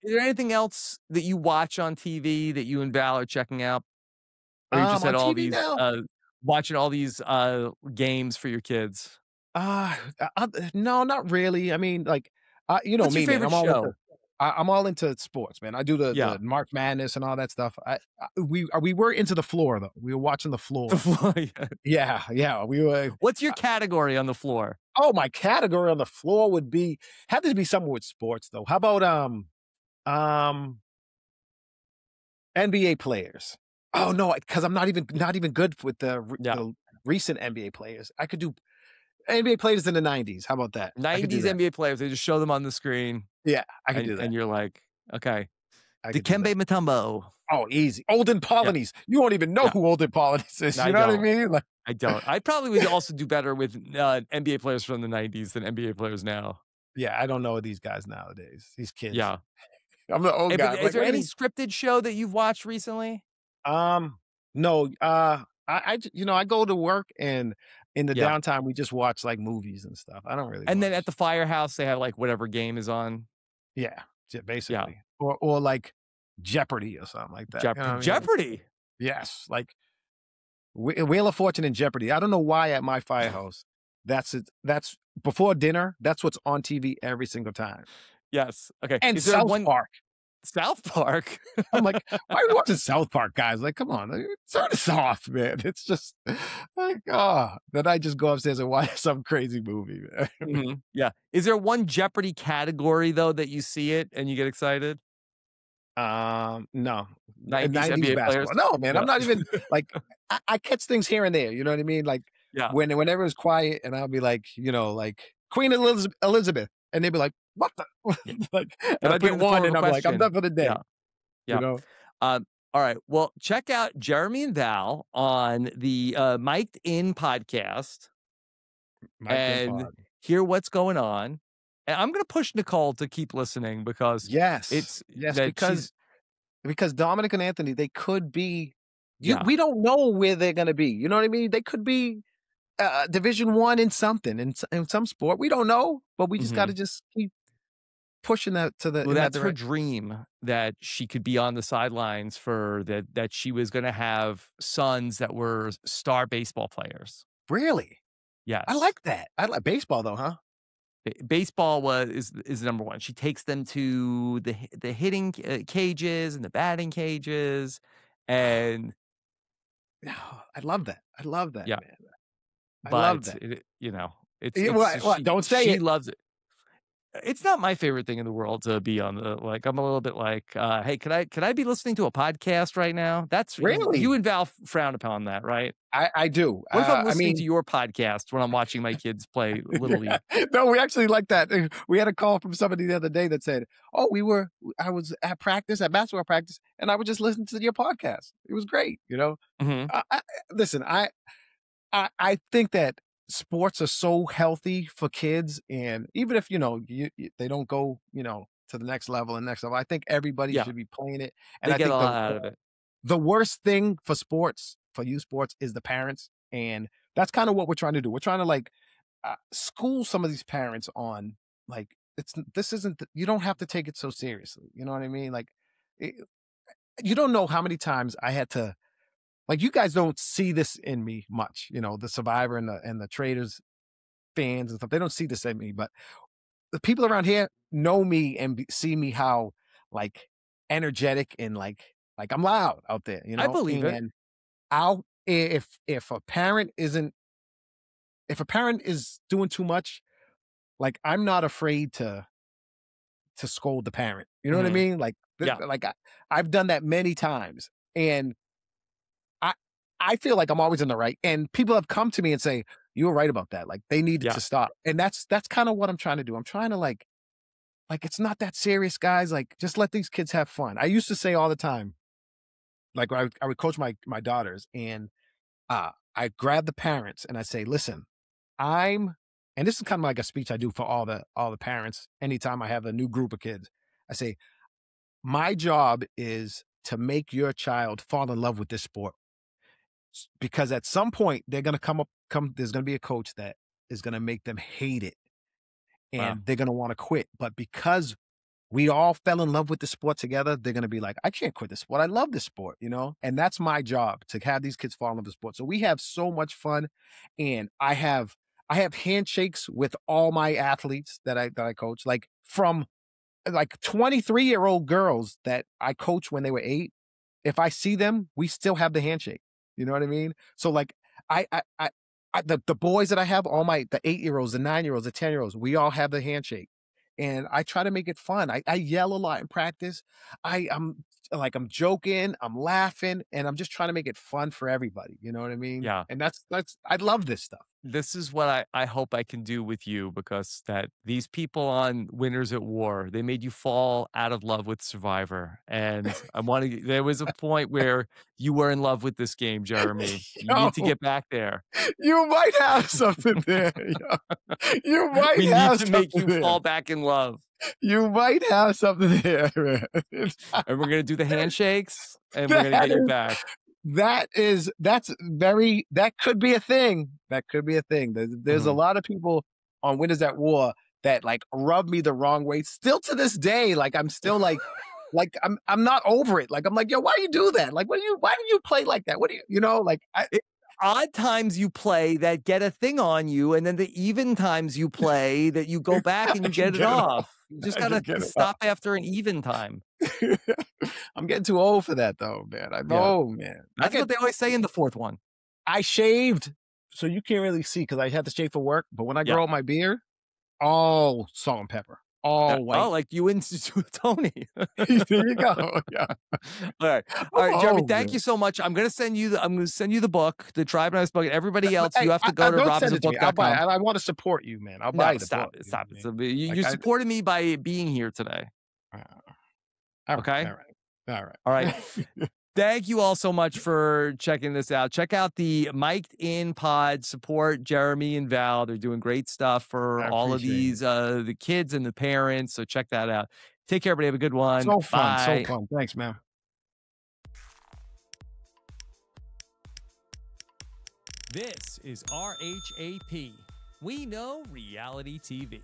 there anything else that you watch on TV that you and Val are checking out? Or you just had all these watching all these games for your kids? No, not really. I mean, like You know What's your me, man. favorite show? I'm all into sports, man. I do Yeah. the March Madness and all that stuff. We were into the floor though. We were watching the The floor. floor, yeah. Yeah, yeah. We were. What's your category on the floor? Oh, my category on the floor would be had to be something with sports though. How about um NBA players? Oh no, because I'm not even good with Yeah. the recent NBA players. I could do NBA players in the '90s. How about that? I could do 90s that. NBA players, they just show them on the screen, Yeah, I could do that. and you're like, "Okay." I could do Dikembe that. Mutombo. Oh, easy. Olden Yeah, Polynese. You won't even know yeah. who Olden Polynese is. I You know what I don't. mean? Like, I don't. I probably would also do better with, NBA players from the '90s than NBA players now. yeah, I don't know these guys nowadays. These kids. Yeah. I'm the old But guy. I'm is like, there wait a any minute. scripted show that you've watched recently? No. I go to work and in the Yeah. downtime we just watch like movies and stuff. I don't really And then at watch. the firehouse, they have, like, whatever game is on. Yeah, Yeah. basically, or like Jeopardy or something like that. You know what I mean? Jeopardy! Yes, like Wheel of Fortune and Jeopardy. I don't know why at my firehouse that's it. That's before dinner. That's what's on TV every single time. Yes. Okay. And Is there South one Park. South Park? I'm like, why are we watching South Park, guys? Like, come on, turn this off, man. It's just like, then I just go upstairs and watch some crazy movie, man. Mhm. Yeah. Is there one Jeopardy category, though, that you see it and you get excited? No, 90s 90s NBA players? basketball. No, man, I'm No. not even like I catch things here and there. You know what I mean? Like Yeah. whenever it's quiet, and I'll be like, like Queen Elizabeth, and they'd be like, what the, Yeah. like, and Gotta I put it get in the form one, of and a I'm like, I'm question. done for the day. Yeah. You Yeah. know, All right. Well, check out Jeremy and Val on the Mic'd In podcast Mike and and Pod. hear what's going on. And I'm going to push Nicole to keep listening because Yes, it's yes, that she's, because Dominic and Anthony, they could be. yeah. We don't know where they're gonna be. You know what I mean? They could be Division One in something in some sport. We don't know, but we just got Mhm. to just keep pushing that Well, in that that's her direction. dream that she could be on the sidelines for that she was going to have sons that were star baseball players. Really, I Yes. like that. I like baseball though, huh? Baseball is number one. She takes them to the hitting cages and the batting cages, and No, I love that. I love that, yeah. man. I love But that. it's What? Don't say she it. loves it. It's not my favorite thing in the world to be on the like. I'm a little bit like, hey, could I be listening to a podcast right now? That's you Really, and Val frown upon that, right? I do. What if I'm I listening to mean, your podcast when I'm watching my kids play Little League? no, we actually like that. We had a call from somebody the other day that said, "Oh, I was at practice, at basketball practice, and I would just listen to your podcast. It was great." Mhm. Listen, I think that sports are so healthy for kids, and even if they don't go to the next level and next level, I think everybody Yeah, should be playing it. And they I get a think lot out of it. the worst thing for sports, for youth sports, is the parents, and that's kind of what we're trying to do. We're trying to like school some of these parents on like this isn't you don't have to take it so seriously. You know what I mean? Like it, you don't know how many times I had to like you guys don't see this in me much. The Survivor and the Traders fans and stuff. They don't see this in me, but the people around here know me and see me how like energetic and like I'm loud out there. I believe it. And I'll if a parent is doing too much, like I'm not afraid to scold the parent. You know what I Mhm. mean? Like Yeah, I've done that many times, and I I feel like I'm always in the right. And people have come to me and say, "You were right about that. Like they needed yeah. to stop." And that's kind of what I'm trying to do. I'm trying to like it's not that serious, guys. Like just let these kids have fun. I used to say all the time, like I would coach my daughters, and I grab the parents and I say, "Listen, and this is kind of like a speech I do for all the parents anytime I have a new group of kids. I say, my job is to make your child fall in love with this sport because at some point they're going to there's going to be a coach that is going to make them hate it Wow. and they're going to want to quit. But because we all fell in love with the sport together, they're going to be like, I can't quit this sport. I love this sport. And that's my job to have these kids fall in love with the sport. So we have so much fun, and I have I have handshakes with all my athletes that I coach, like from like 23-year-old girls that I coached when they were 8. If I see them, we still have the handshake. You know what I mean? So like the boys that I have, all the 8-year-olds, the 9-year-olds, the 10-year-olds, we all have the handshake. And I try to make it fun. I yell a lot in practice. I'm joking, I'm laughing, and I'm just trying to make it fun for everybody. You know what I mean? Yeah. And that's I love this stuff. This is what I hope I can do with you, because that these people on Winners at War, they made you fall out of love with Survivor. And there was a point where you were in love with this game, Jeremy. You need to Yo, get back there. you might have something there. Yo. You might We need have to make something you there. fall back in love. You might have something there, man. And we're going to do the handshakes, and we're going to That get you is back. that could be a thing. That could be a thing. There's a Mhm. lot of people on Winners at War that like rub me the wrong way. Still to this day, like I'm still like I'm not over it. Like I'm like, yo, why do you do that? Like, why do you play like that? What do you know? Like Odd times you play that get a thing on you, and then the even times you play that you go back and I you can get it get it off. off. You just I got can to get it off. stop after an even time. I'm getting too old for that though, man. I'm Yeah. old, man. That's what they always say in the fourth one. I shaved, so you can't really see because I had to shave for work. But when I Yeah. grow up my beard, all salt and pepper, all Oh, white. like you and Tony. There you go. Yeah. All right, Jeremy. Oh Thank man. you so much. I'm gonna send you the book, the Tribe and Ice book. And everybody else, you Hey, have to go to don't send it to me. I'll buy it. robinsonbook.com. I want to support you, man. I'll buy No, you the book. stop it, You know stop what I it. mean? So you Like supported me by being here today. uh, all right, Okay. all right, All all right. right. Thank you all so much for checking this out. Check out the Mic'd In Pod. Support Jeremy and Val. They're doing great stuff for I all of appreciate these, it. the kids and the parents. So check that out. Take care, everybody. Have a good one. So fun, so Bye. fun. Thanks, man. This is RHAP. We know reality TV.